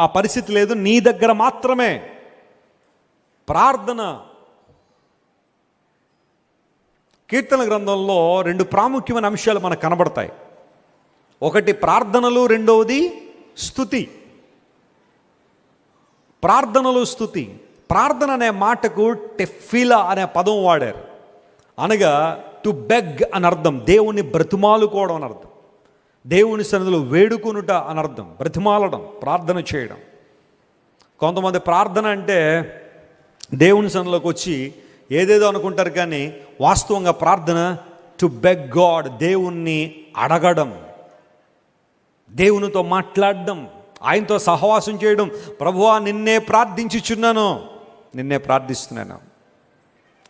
ఆ పరిస్థితి లేదు, నీ దగ్గర మాత్రమే ప్రార్థన. కీర్తన గ్రంథంలో 2 ప్రాముఖ్యమైన అంశాలు మనకు కనబడతాయి. ఒకటి ప్రార్థనలు, రెండవది స్తుతి. ప్రార్థనలు, స్తుతి. ప్రార్థన అనే మాటకు టెఫిలా అనే పదం వాడారు. అనగా టు బెగ్ అని అర్థం, దేవుని బ్రతిమాలుకోవడం అని అర్థం, దేవుని సన్నిధిలో వేడుకొనుట అని అర్థం. బ్రతిమాలడం, ప్రార్థన చేయడం. కొంతమంది ప్రార్థన అంటే దేవుని సన్నిధిలోకి వచ్చి ఏదేదో అనుకుంటారు, కానీ వాస్తవంగా ప్రార్థన టు బెగ్ గాడ్, దేవుణ్ణి అడగడం, దేవునితో మాట్లాడడం, ఆయనతో సహవాసం చేయడం. ప్రభువా నిన్నే ప్రార్థించుచున్నాను, నిన్నే ప్రార్థిస్తున్నాను.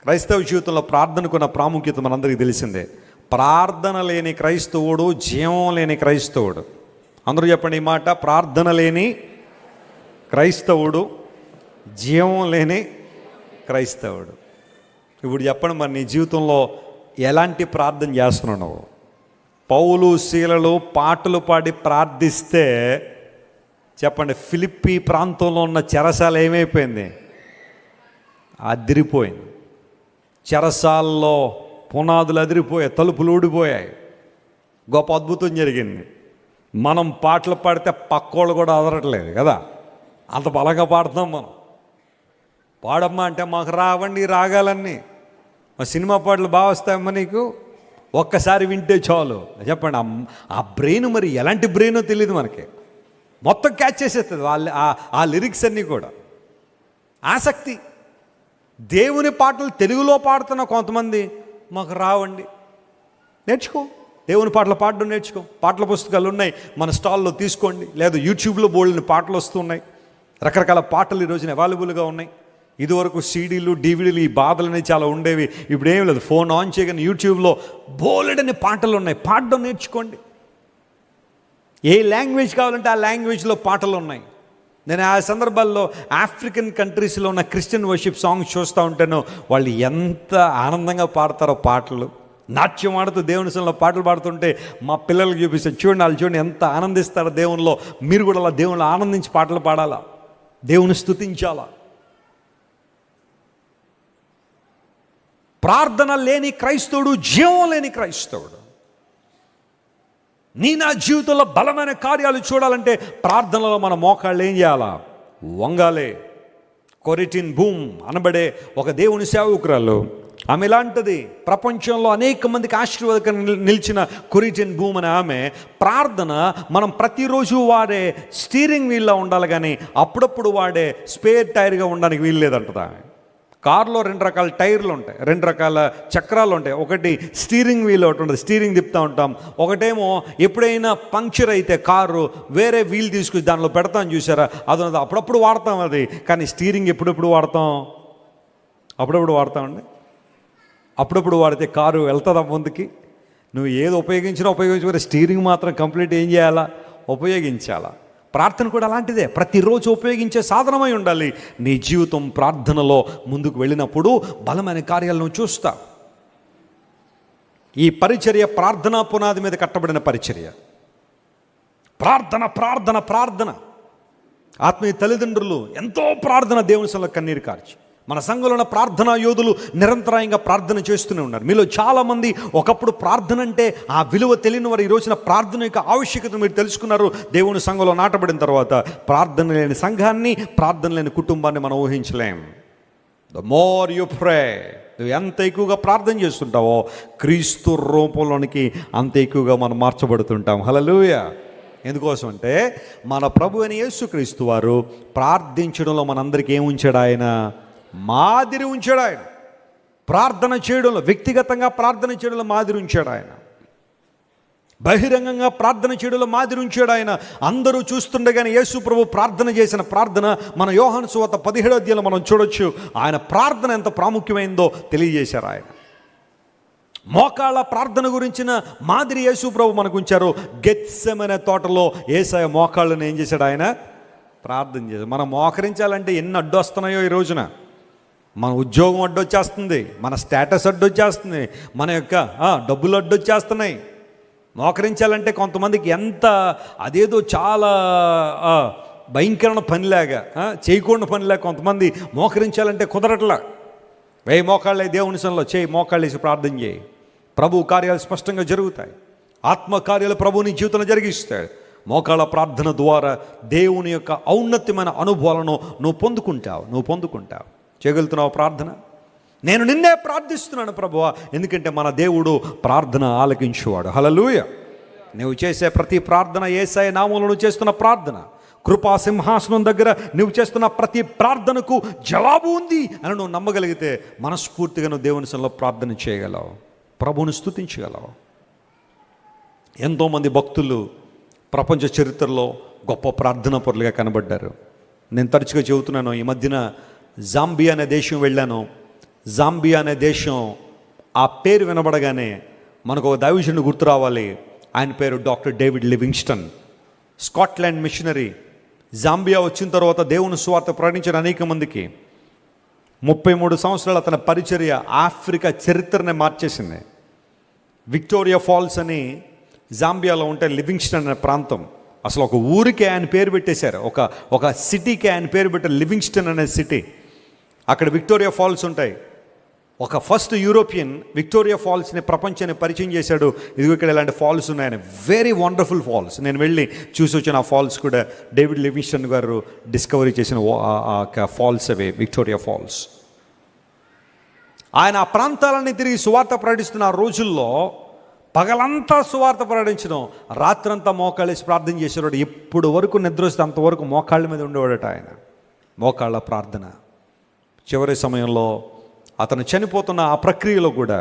క్రైస్తవ జీవితంలో ప్రార్థనకున్న ప్రాముఖ్యత మనందరికీ తెలిసిందే. ప్రార్థన లేని క్రైస్తవుడు జీవం లేని క్రైస్తవుడు. అందరూ చెప్పండి ఈ మాట, ప్రార్థన లేని క్రైస్తవుడు జీవం లేని క్రైస్తవుడు. ఇప్పుడు చెప్పండి, మరి నీ జీవితంలో ఎలాంటి ప్రార్థన చేస్తున్నావు? పౌలు శీలలు పాటలు పాడి ప్రార్థిస్తే చెప్పండి, ఫిలిప్పీ ప్రాంతంలో ఉన్న చెరసాల ఏమైపోయింది? అదిరిపోయింది. చెరసాల్లో పునాదులు అదిరిపోయాయి, తలుపులు ఊడిపోయాయి. గొప్ప అద్భుతం జరిగింది. మనం పాటలు పాడితే పక్కోళ్ళు కూడా అదరట్లేదు కదా, అంత బలంగా పాడుతున్నాం మనం. పాడమ్మా అంటే మాకు రావండి రాగాలన్నీ. మా సినిమా పాటలు బాగా వస్తాయమ్మా నీకు, ఒక్కసారి వింటే చాలు. చెప్పండి, ఆ బ్రెయిన్ మరి ఎలాంటి బ్రెయినో తెలియదు మనకి, మొత్తం క్యాచ్ చేసేస్తుంది ఆ లిరిక్స్ అన్నీ కూడా. ఆసక్తి. దేవుని పాటలు తెలుగులో పాడుతున్న కొంతమంది మాకు రావండి. నేర్చుకో, దేవుని పాటలు పాడడం నేర్చుకో. పాటల పుస్తకాలు ఉన్నాయి, మన స్టాల్లో తీసుకోండి. లేదా యూట్యూబ్లో బోల్డెన్ని పాటలు వస్తున్నాయి, రకరకాల పాటలు ఈ రోజున అవైలబుల్గా ఉన్నాయి. ఇదివరకు సీడీలు, డివిడీలు, ఈ బాధలు చాలా ఉండేవి. ఇప్పుడు ఏం లేదు, ఫోన్ ఆన్ చేయగానే యూట్యూబ్లో బోలెడని పాటలు ఉన్నాయి. పాడడం నేర్చుకోండి. ఏ లాంగ్వేజ్ కావాలంటే ఆ లాంగ్వేజ్లో పాటలు ఉన్నాయి. నేను ఆ సందర్భాల్లో ఆఫ్రికన్ కంట్రీస్లో ఉన్న క్రిస్టియన్ వర్షిప్ సాంగ్స్ చూస్తూ ఉంటాను. వాళ్ళు ఎంత ఆనందంగా పాడతారో పాటలు. నాట్యం ఆడుతూ దేవుని సన్నిధిలో పాటలు పాడుతుంటే మా పిల్లలకు చూపిస్తాను, చూడండి వాళ్ళు చూడండి ఎంత ఆనందిస్తారో దేవునిలో. మీరు కూడా అలా దేవునిలో ఆనందించి పాటలు పాడాలా, దేవుని స్తుతించాలా. ప్రార్థన లేని క్రైస్తవుడు జీవం లేని క్రైస్తవుడు. నా జీవితంలో బలమైన కార్యాలు చూడాలంటే ప్రార్థనలో మన మోకాళ్ళు ఏం చేయాలా? వంగాలే. కొరిటిన్ బూమ్ అనబడే ఒక దేవుని సేవకురాలు, ఆమె ఇలాంటిది. ప్రపంచంలో అనేక మందికి ఆశీర్వాదకరంగా నిలిచిన కొరిటిన్ బూమ్ అనే ఆమె ప్రార్థన మనం ప్రతిరోజు వాడే స్టీరింగ్ వీల్లో ఉండాలి, కానీ అప్పుడప్పుడు వాడే స్పేర్ టైర్గా ఉండడానికి వీలు లేదంటదా. కారులో 2 రకాల టైర్లు ఉంటాయి, 2 రకాల చక్రాలు ఉంటాయి. ఒకటి స్టీరింగ్ వీల్ ఒకటి ఉంటుంది, స్టీరింగ్ తిప్పుతూ ఉంటాం. ఒకటేమో ఎప్పుడైనా పంక్చర్ అయితే కారు వేరే వీల్ తీసుకొచ్చి దానిలో పెడతాం, చూసారా? అది అప్పుడప్పుడు వాడతాం అది. కానీ స్టీరింగ్ ఎప్పుడెప్పుడు వాడతాం? అప్పుడప్పుడు వాడతామండి. అప్పుడప్పుడు వాడితే కారు వెళ్తుందా ముందుకి? నువ్వు ఏది ఉపయోగించినా ఉపయోగించుకుంటే స్టీరింగ్ మాత్రం కంప్లీట్ ఏం చేయాలా? ఉపయోగించాలా. ప్రార్థన కూడా అలాంటిదే, ప్రతిరోజు ఉపయోగించే సాధనమై ఉండాలి. నీ జీవితం ప్రార్థనలో ముందుకు వెళ్ళినప్పుడు బలమైన కార్యాలను చూస్తా. ఈ పరిచర్య ప్రార్థనా పునాది మీద కట్టబడిన పరిచర్య. ప్రార్థన ప్రార్థన ప్రార్థన. ఆత్మీయ తల్లిదండ్రులు ఎంతో ప్రార్థన, దేవుని సన్నిధిలో కన్నీరు కార్చి. మన సంఘంలో ఉన్న ప్రార్థనా యోధులు నిరంతరాయంగా ప్రార్థన చేస్తూనే ఉన్నారు. మీలో చాలామంది ఒకప్పుడు ప్రార్థన అంటే ఆ విలువ తెలియని వారు ఈ రోజున ప్రార్థన యొక్క ఆవశ్యకతను మీరు తెలుసుకున్నారు. దేవుని సంఘంలో నాటబడిన తర్వాత ప్రార్థన లేని సంఘాన్ని, ప్రార్థన లేని కుటుంబాన్ని మనం ఊహించలేం. ద మోర్ యు ప్రే, నువ్వు ఎంత ఎక్కువగా ప్రార్థన చేస్తుంటావో క్రీస్తు రూపంలోనికి అంత ఎక్కువగా మనం మార్చబడుతుంటాం. హల్లెలూయా. ఎందుకోసం అంటే మన ప్రభు అయిన యేసుక్రీస్తు వారు ప్రార్థించడంలో మనందరికీ ఏం ఉంచాడు? ఆయన మాదిరి ఉంచాడు. ఆయన ప్రార్థన చేయడంలో, వ్యక్తిగతంగా ప్రార్థన చేయడంలో మాదిరి ఉంచాడు. ఆయన బహిరంగంగా ప్రార్థన చేయడంలో మాదిరి ఉంచాడు. ఆయన అందరూ చూస్తుండగానే యేసు ప్రభు ప్రార్థన చేసిన ప్రార్థన మన యోహాను సువార్త 17వ అధ్యాయంలో మనం చూడొచ్చు. ఆయన ప్రార్థన ఎంత ప్రాముఖ్యమైందో తెలియజేశారు. ఆయన మోకాళ్ళ ప్రార్థన గురించిన మాదిరి యేసు ప్రభు మనకు ఉంచారు. గెత్సెమనే తోటలో యేసయ్య మోకాళ్ళను ఏం చేశాడు? ఆయన ప్రార్థన చేశాడు. మనం మోకరించాలంటే ఎన్ని అడ్డొస్తున్నాయో ఈ రోజున. మన ఉద్యోగం అడ్డొచ్చేస్తుంది, మన స్టేటస్ అడ్డొచ్చేస్తుంది, మన యొక్క డబ్బులు అడ్డొచ్చేస్తున్నాయి. మోకరించాలంటే కొంతమందికి ఎంత అదేదో చాలా భయంకరమైన పనిలాగా, చేయకూడని పనిలాగా కొంతమంది మోకరించాలంటే కుదరట్లా. వేయి మోకాళ్ళే దేవుని సన్నిధిలో చేయి, మోకాళ్ళు వేసి ప్రార్థన చేయి. ప్రభు కార్యాలు స్పష్టంగా జరుగుతాయి. ఆత్మ కార్యాలు ప్రభు నీ జీవితంలో జరిగిస్తాడు. మోకాళ్ళ ప్రార్థన ద్వారా దేవుని యొక్క ఔన్నత్యమైన అనుభవాలను నువ్వు పొందుకుంటావు. చేయగలుగుతున్నావు ప్రార్థన? నేను నిన్నే ప్రార్థిస్తున్నాను ప్రభువా, ఎందుకంటే మన దేవుడు ప్రార్థన ఆలకించువాడు. హల్లెలూయా. నువ్వు చేసే ప్రతి ప్రార్థన యేసయ్య నామములో నువ్వు చేస్తున్న ప్రార్థన. కృపా సింహాసనం దగ్గర నువ్వు చేస్తున్న ప్రతి ప్రార్థనకు జవాబు ఉంది అని నువ్వు నమ్మగలిగితే మనస్ఫూర్తిగా నువ్వు దేవుని సన్నిధిలో ప్రార్థన చేయగలవు, ప్రభువును స్తుతించగలవు. ఎంతోమంది భక్తులు ప్రపంచ చరిత్రలో గొప్ప ప్రార్థనా పరులుగా కనబడ్డారు. నేను తరచుగా చెబుతున్నాను, ఈ మధ్యన జాంబియా అనే దేశం వెళ్ళాను. జాంబియా అనే దేశం, ఆ పేరు వినబడగానే మనకు ఒక దైవజనుడు గుర్తు రావాలి. ఆయన పేరు doctor David Livingstone. Scotland missionary. Zambia వచ్చిన తర్వాత దేవుని సువార్త ప్రకటించిన అనేక మందికి 33 సంవత్సరాలు అతని పరిచర్య ఆఫ్రికా చరిత్రనే మార్చేసింది. విక్టోరియా ఫాల్స్ అని జాంబియాలో ఉంటే లివింగ్స్టన్ అనే ప్రాంతం, అసలు ఒక ఊరికే ఆయన పేరు పెట్టేశారు. ఒక సిటీకి ఆయన పేరు పెట్టారు, లివింగ్స్టన్ అనే సిటీ. అక్కడ విక్టోరియా ఫాల్స్ ఉంటాయి. ఒక ఫస్ట్ యూరోపియన్ విక్టోరియా ఫాల్స్ని ప్రపంచాన్ని పరిచయం చేశాడు. ఇదిగో ఇక్కడ ఇలాంటి ఫాల్స్ ఉన్నాయని. Very wonderful falls. నేను వెళ్ళి చూసి వచ్చిన ఆ ఫాల్స్ కూడా డేవిడ్ లివింగ్స్టన్ గారు డిస్కవరీ చేసిన ఫాల్స్ అవే, విక్టోరియా ఫాల్స్. ఆయన ఆ ప్రాంతాలన్నీ తిరిగి సువార్త ప్రకటిస్తున్న ఆ రోజుల్లో పగలంతా సువార్త ప్రకటించడం, రాత్రంతా మోకాళ్ళేసి ప్రార్థన చేసేవాడు. ఎప్పుడు వరకు నిద్ర వస్తే అంతవరకు మోకాళ్ళ మీద ఉండేవాడట ఆయన. మోకాళ్ళ ప్రార్థన. చివరి సమయంలో అతను చనిపోతున్న ఆ ప్రక్రియలో కూడా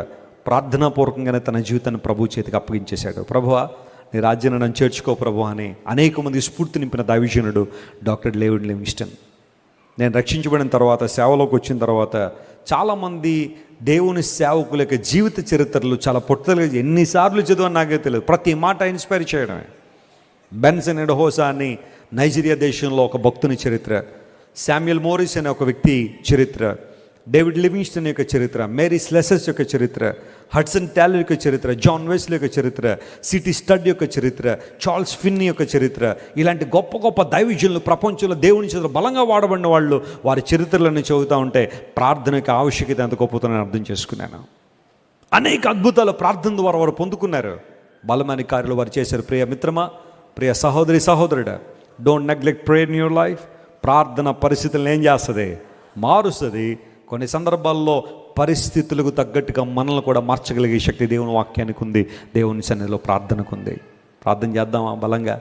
ప్రార్థనాపూర్వకంగానే తన జీవితాన్ని ప్రభు చేతికి అప్పగించేశాడు. ప్రభువా, నీ రాజ్యాన్ని నన్ను చేర్చుకో ప్రభు అని అనేక మంది స్ఫూర్తి నింపిన దైవజనుడు డాక్టర్ డేవిడ్ లివింగ్స్టన్. నేను రక్షించబడిన తర్వాత, సేవలోకి వచ్చిన తర్వాత చాలామంది దేవుని సేవకుల యొక్క జీవిత చరిత్రలు చాలా పొట్టలుగా ఎన్నిసార్లు చదివని నాకే తెలియదు. ప్రతి మాట ఇన్స్పైర్ చేయడమే. బెన్సన్ ఎడహోసా అని నైజీరియా దేశంలో ఒక భక్తుని చరిత్ర, శామ్యుయల్ మోరిస్ అనే ఒక వ్యక్తి చరిత్ర, డేవిడ్ లివింగ్స్టన్ యొక్క చరిత్ర, మేరీ స్లెసెస్ యొక్క చరిత్ర, హడ్సన్ టాలర్ యొక్క చరిత్ర, జాన్ వెస్లీ యొక్క చరిత్ర, సిటీ స్టడ్ యొక్క చరిత్ర, చార్ల్స్ ఫిన్నీ యొక్క చరిత్ర, ఇలాంటి గొప్ప గొప్ప దైవజనులు ప్రపంచంలో దేవుని చేతులు బలంగా వాడబడిన వాళ్ళు, వారి చరిత్రలన్నీ చదువుతూ ఉంటే ప్రార్థన యొక్క ఆవశ్యకత ఎంత గొప్పతోనే అర్థం చేసుకున్నాను. అనేక అద్భుతాలు ప్రార్థన ద్వారా వారు పొందుకున్నారు. బలమైన కార్యాలు వారు చేశారు. ప్రియ మిత్రమా, ప్రియ సహోదరి సహోదరుడా, don't neglect prayer in your life. ప్రార్థన పరిస్థితులను ఏం చేస్తుంది? మారుస్తుంది. కొన్ని సందర్భాల్లో పరిస్థితులకు తగ్గట్టుగా మనల్ని కూడా మార్చగలిగే శక్తి దేవుని వాక్యానికి ఉంది, దేవుని సన్నిధిలో ప్రార్థనకు ఉంది. ప్రార్థన చేద్దామా? బలంగా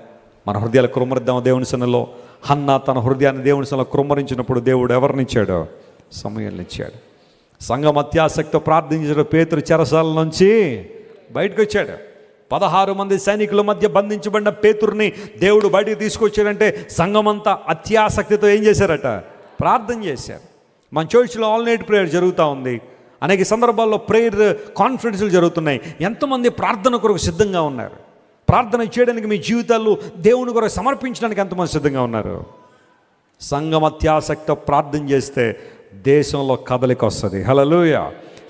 మన హృదయాలు కుమ్మరిద్దామా దేవుని సన్నిధిలో. హన్నా తన హృదయాన్ని దేవుని సన్నిధిలో కుమ్మరించినప్పుడు దేవుడు ఎవరినిచ్చాడు? సమూయేలుని ఇచ్చాడు. సంఘం అత్యాసక్తితో ప్రార్థించిన పేతురు చెరసాల నుంచి బయటకు వచ్చాడు. 16 మంది సైనికుల మధ్య బంధించబడిన పేతురుని దేవుడు బయటికి తీసుకొచ్చాడంటే సంఘమంతా అత్యాసక్తితో ఏం చేశారట? ప్రార్థన చేశారు. మన చర్చ్లో ఆల్ నైట్ ప్రేయర్ జరుగుతూ ఉంది. అనేక సందర్భాల్లో ప్రేయర్ కాన్ఫరెన్సులు జరుగుతున్నాయి. ఎంతమంది ప్రార్థన కొరకు సిద్ధంగా ఉన్నారు? ప్రార్థన చేయడానికి మీ జీవితాలు దేవుని కొరకు సమర్పించడానికి ఎంతమంది సిద్ధంగా ఉన్నారు? సంఘం అత్యాసక్తితో ప్రార్థన చేస్తే దేశంలో కదలిక వస్తుంది. హల్లెలూయా.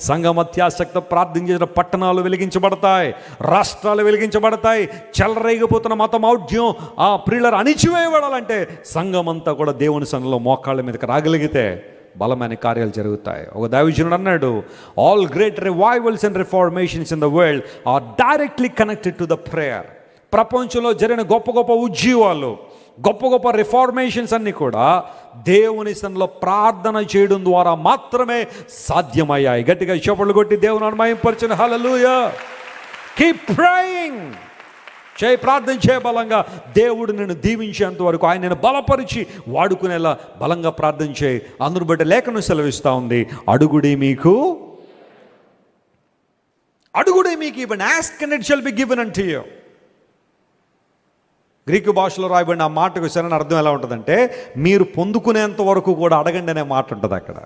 సంఘం అత్యాసక్తితో ప్రార్థన చేసిన పట్టణాలు వెలిగించబడతాయి, రాష్ట్రాలు వెలిగించబడతాయి. చెలరేగిపోతున్న మతమౌఢ్యం ఆ ప్రియులను అణిచివేయబడాలంటే సంఘం అంతా కూడా దేవుని సన్నిధిలో మోకాళ్ళ మీదకి రాగలిగితే బలమైన కార్యాలు జరుగుతాయి. ఒక దైవజనుడు అన్నాడు, all great revivals and reformations in the world are directly connected to the prayer. ప్రపంచంలో జరిగిన గొప్ప గొప్ప ఉజ్జీవాలు, గొప్ప గొప్ప రిఫార్మేషన్స్ అన్నీ కూడా దేవుని సన్నిధిలో ప్రార్థన చేయడం ద్వారా మాత్రమే సాధ్యమయ్యాయి. గట్టిగా చప్పట్లు కొట్టి దేవుని మహిమపరచండి. హల్లెలూయా. Keep praying. ప్రార్థన చేయ బలంగా. దేవుడు నిన్ను దీవించేంత వరకు ఆయన నేను బలపరిచి వాడుకునేలా బలంగా ప్రార్థన చేయి. అందును బట్టి లేఖనం సెలవిస్తూ ఉంది, అడుగుడి మీకు ఇవ్వండి. Ask and it shall be given unto you. Greek భాషలో రాయబడిన ఆ మాటకు సరైన అర్థం ఎలా ఉంటుందంటే, మీరు పొందుకునేంత వరకు కూడా అడగండి అనే మాట ఉంటుంది అక్కడ.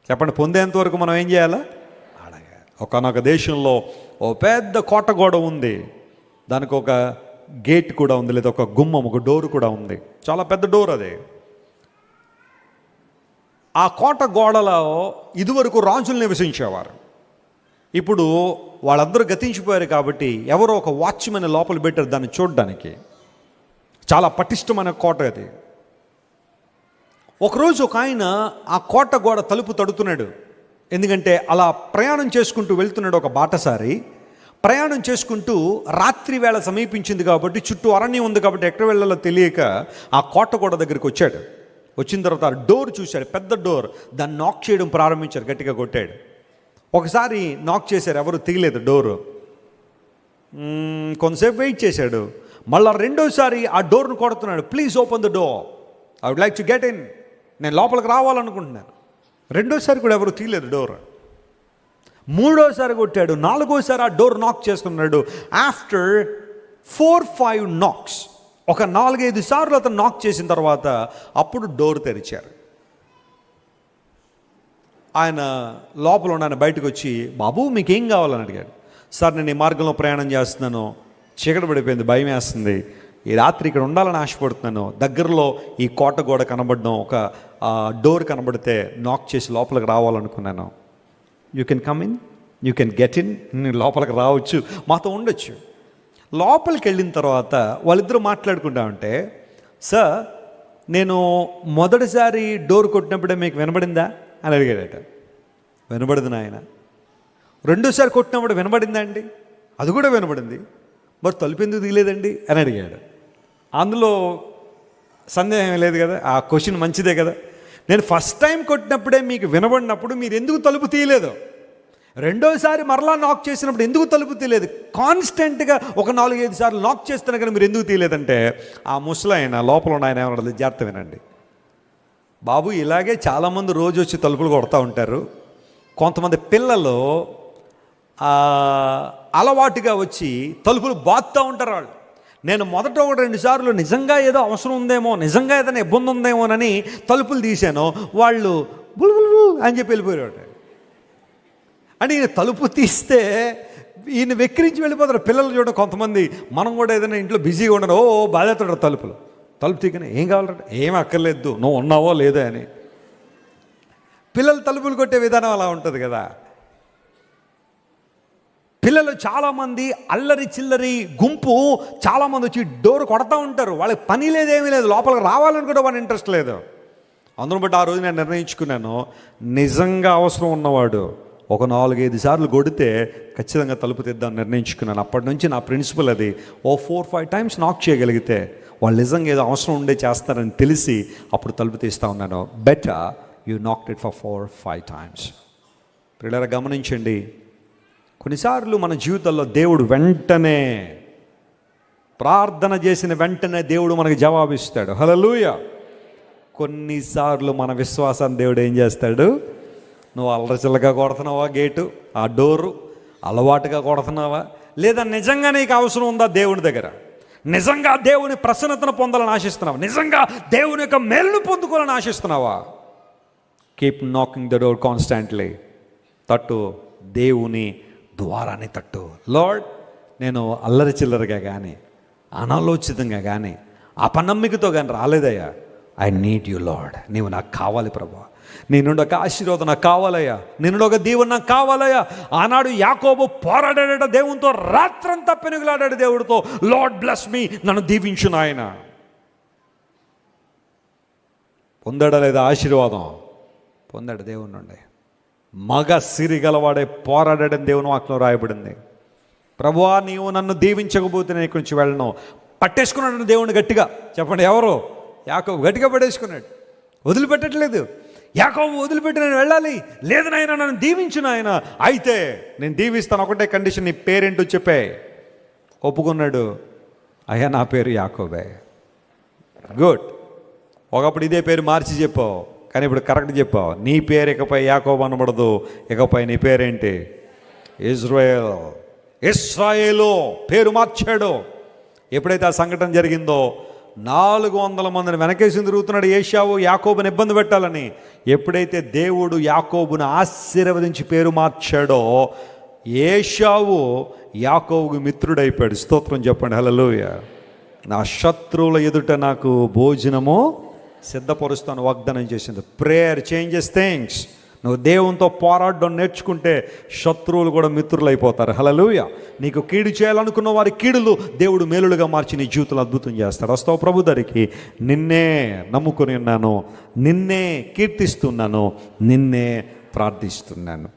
చెప్పండి, పొందేంత వరకు మనం ఏం చేయాలా? అడగాలి. ఒకనొక దేశంలో ఓ పెద్ద కోట గోడ ఉంది, దానికి ఒక గేట్ కూడా ఉంది, లేదా ఒక గుమ్మం, ఒక డోర్ కూడా ఉంది. చాలా పెద్ద డోర్ అది. ఆ కోట గోడలో ఇదివరకు రాజులు నివసించేవారు. ఇప్పుడు వాళ్ళందరూ గతించిపోయారు కాబట్టి ఎవరో ఒక వాచ్మెన్ లోపల పెట్టారు దాన్ని చూడడానికి. చాలా పటిష్టమైన కోట అది. ఒకరోజు ఒక ఆయన ఆ కోట గోడ తలుపు తడుతున్నాడు. ఎందుకంటే అలా ప్రయాణం చేసుకుంటూ వెళ్తున్నాడు ఒక బాటసారి. ప్రయాణం చేసుకుంటూ రాత్రి వేళ సమీపించింది కాబట్టి, చుట్టూ అరణ్యం ఉంది కాబట్టి ఎక్కడ వెళ్ళాలో తెలియక ఆ కోట గోడ దగ్గరికి వచ్చాడు. వచ్చిన తర్వాత ఆ డోర్ చూశాడు, పెద్ద డోర్. దాన్ని నాక్ చేయడం ప్రారంభించారు, గట్టిగా కొట్టాడు. ఒకసారి నాక్ చేశారు, ఎవరు తీయలేదు డోరు. కొంతసేపు వెయిట్ చేశాడు. మళ్ళీ రెండోసారి ఆ డోర్ను కొడుతున్నాడు, please open the door, I would like to get in, నేను లోపలికి రావాలనుకుంటున్నాను. రెండోసారి కూడా ఎవరు తీయలేదు డోర్. మూడోసారి కొట్టాడు. నాలుగోసారి ఆ డోర్ నాక్ చేస్తున్నాడు. ఆఫ్టర్ 4-5 నాక్స్, ఒక 4-5 సార్లు అతను నాక్ చేసిన తర్వాత అప్పుడు డోర్ తెరిచారు. ఆయన లోపల ఉన్న ఆయన బయటకు వచ్చి, బాబు మీకేం కావాలని అడిగాడు. సార్, నేను ఈ మార్గంలో ప్రయాణం చేస్తున్నాను, చీకటి పడిపోయింది, భయం వేస్తుంది, ఈ రాత్రి ఇక్కడ ఉండాలని ఆశపడుతున్నాను. దగ్గరలో ఈ కోట గోడ కనబడడం, ఒక డోర్ కనబడితే నాక్ చేసి లోపలికి రావాలనుకున్నాను. You can come in, you can get in, నేను లోపలికి రావచ్చు, మాతో ఉండొచ్చు. లోపలికి వెళ్ళిన తర్వాత వాళ్ళిద్దరూ మాట్లాడుకుంటా ఉంటే, సార్ నేను మొదటిసారి డోర్ కొట్టినప్పుడే మీకు వినబడిందా అని అడిగాడట. వినబడింది నాయన. రెండోసారి కొట్టినప్పుడు వినబడిందా అండి? అది కూడా వినబడింది. మరి తలుపు ఎందుకు తీయలేదండి అని అడిగాడు. అందులో సందేహం లేదు కదా, ఆ క్వశ్చన్ మంచిదే కదా. నేను ఫస్ట్ టైం కొట్టినప్పుడే మీకు వినబడినప్పుడు మీరు ఎందుకు తలుపు తీయలేదు? రెండోసారి మరలా నాక్ చేసినప్పుడు ఎందుకు తలుపు తీయలేదు? కాన్స్టెంట్గా ఒక 4-5 సార్లు నాక్ చేస్తున్నా కానీ మీరు ఎందుకు తీయలేదంటే, ఆ ముసలాయన లోపల ఉన్న ఆయన ఏమన్నా జాగ్రత్త వినండి బాబు, ఇలాగే చాలామంది రోజు వచ్చి తలుపులు కొడతా ఉంటారు. కొంతమంది పిల్లలు అలవాటుగా వచ్చి తలుపులు బాదుతూ ఉంటారు. వాళ్ళు నేను మొదట 1-2 సార్లు నిజంగా ఏదో అవసరం ఉందేమో, నిజంగా ఏదైనా ఇబ్బంది ఉందేమోనని తలుపులు తీశాను, వాళ్ళు బుల్బుల్ అని చెప్పి వెళ్ళిపోయాడు. అంటే ఈయన తలుపు తీస్తే ఈయన వెక్కిరించి వెళ్ళిపోతారు. పిల్లలు చూడ కొంతమంది, మనం కూడా ఏదైనా ఇంట్లో బిజీగా ఉండరు, బాధేస్తాడు తలుపు తీయగానే ఏం కావాలంటే ఏం అక్కర్లేదు, నువ్వు ఉన్నావో లేదో అని. పిల్లలు తలుపులు కొట్టే విధానం అలా ఉంటుంది కదా. పిల్లలు చాలామంది అల్లరి చిల్లరి గుంపు చాలామంది వచ్చి డోర్ కొడతా ఉంటారు. వాళ్ళకి పని లేదేమీ లేదు, లోపలికి రావాలని కూడా వాళ్ళ ఇంట్రెస్ట్ లేదు. అందును బట్టి ఆ రోజు నేను నిర్ణయించుకున్నాను, నిజంగా అవసరం ఉన్నవాడు ఒక 4-5 సార్లు కొడితే ఖచ్చితంగా తలుపు తెద్దాం నిర్ణయించుకున్నాను. అప్పటి నుంచి నా ప్రిన్సిపల్ అది. 4-5 టైమ్స్ నాక్ చేయగలిగితే వాళ్ళు నిజంగా ఏదో అవసరం ఉండే చేస్తారని తెలిసి అప్పుడు తలుపు తీస్తూ ఉన్నాను. Better you knocked it for 4-5 times. పిల్లలు గమనించండి, కొన్నిసార్లు మన జీవితంలో దేవుడు వెంటనే ప్రార్థన చేసిన వెంటనే దేవుడు మనకు జవాబిస్తాడు. హల్లెలూయా. కొన్నిసార్లు మన విశ్వాసాన్ని దేవుడు ఏం చేస్తాడు, నువ్వు అల్లరచిల్లగా కొడుతున్నావా గేటు, ఆ డోరు అలవాటుగా కొడుతున్నావా, లేదా నిజంగా నీకు అవసరం ఉందా దేవుని దగ్గర, నిజంగా దేవుని ప్రసన్నతను పొందాలని ఆశిస్తున్నావా, నిజంగా దేవుని యొక్క మేలును పొందుకోవాలని ఆశిస్తున్నావా? Keep knocking the door constantly. తట్టు, దేవుని ద్వారాన్ని తట్టు. లార్డ్ నేను అల్లరి చిల్లరగా కానీ, అనాలోచితంగా కానీ, అపనమ్మికతో కానీ రాలేదయ్యా. I need you Lord. నీవు నాకు కావాలి ప్రభువా. నీ నుండి ఒక ఆశీర్వాదం నాకు కావాలయ్యా. నీ నుండి ఒక దీవెన నాకు కావాలయ్యా. ఆనాడు యాకోబు పోరాడాడట దేవునితో, రాత్రంతా పెనుగులాడాడు దేవుడితో. లార్డ్ బ్లెస్ మీ, నన్ను దీవించు నాయన. పొందాడా లేదా ఆశీర్వాదం? పొందాడు దేవుని నుండి. మగ సిరి గలవాడే పోరాడాడని దేవుని వాక్యంలో రాయబడింది. ప్రభువా నీవు నన్ను దీవించకపోతే నేను ఇక్కడి నుంచి వెళ్ళను. పట్టేసుకున్నాడు దేవుని గట్టిగా. చెప్పండి ఎవరు? యాకోబు గట్టిగా పట్టేసుకున్నాడు, వదిలిపెట్టట్లేదు. యాకోబు వదిలిపెట్టి నేను వెళ్ళాలి, లేదు నాయన నన్ను దీవించు నాయన. అయితే నేను దీవిస్తాను, ఒకటే కండిషన్, నీ పేరేంటో చెప్పే. ఒప్పుకున్నాడు. అయ్యా నా పేరు యాకోబే. గుడ్. ఒకప్పుడు ఇదే పేరు మార్చి చెప్పావు, కానీ ఇప్పుడు కరెక్ట్ చెప్పావు. నీ పేరు ఇకపై యాకోబు అనబడదు, ఇకపై నీ పేరేంటి? ఇజ్రాయేల్. ఇశ్రాయేలు పేరు మార్చాడు. ఎప్పుడైతే ఆ సంఘటన జరిగిందో 400 మందిని వెనకేసి తిరుగుతున్నాడు ఏశావు యాకోబుని ఇబ్బంది పెట్టాలని. ఎప్పుడైతే దేవుడు యాకోబుని ఆశీర్వదించి పేరు మార్చాడో, ఏశావు యాకోబుకు మిత్రుడైపోయాడు. స్తోత్రం చెప్పండి, హల్లెలూయా. నా శత్రువుల ఎదుట నాకు భోజనము సిద్ధపరుస్తాను వాగ్దానం చేసింది. Prayer changes things. నువ్వు దేవునితో పోరాడడం నేర్చుకుంటే శత్రువులు కూడా మిత్రులు అయిపోతారు. హల్లెలూయా. నీకు కీడు చేయాలనుకున్న వారి కీడులు దేవుడు మేలులుగా మార్చి నీ జీవితంలో అద్భుతం చేస్తాడు. వస్తావు ప్రభు దగ్గరికి. నిన్నే నమ్ముకొని ఉన్నాను, నిన్నే కీర్తిస్తున్నాను, నిన్నే ప్రార్థిస్తున్నాను.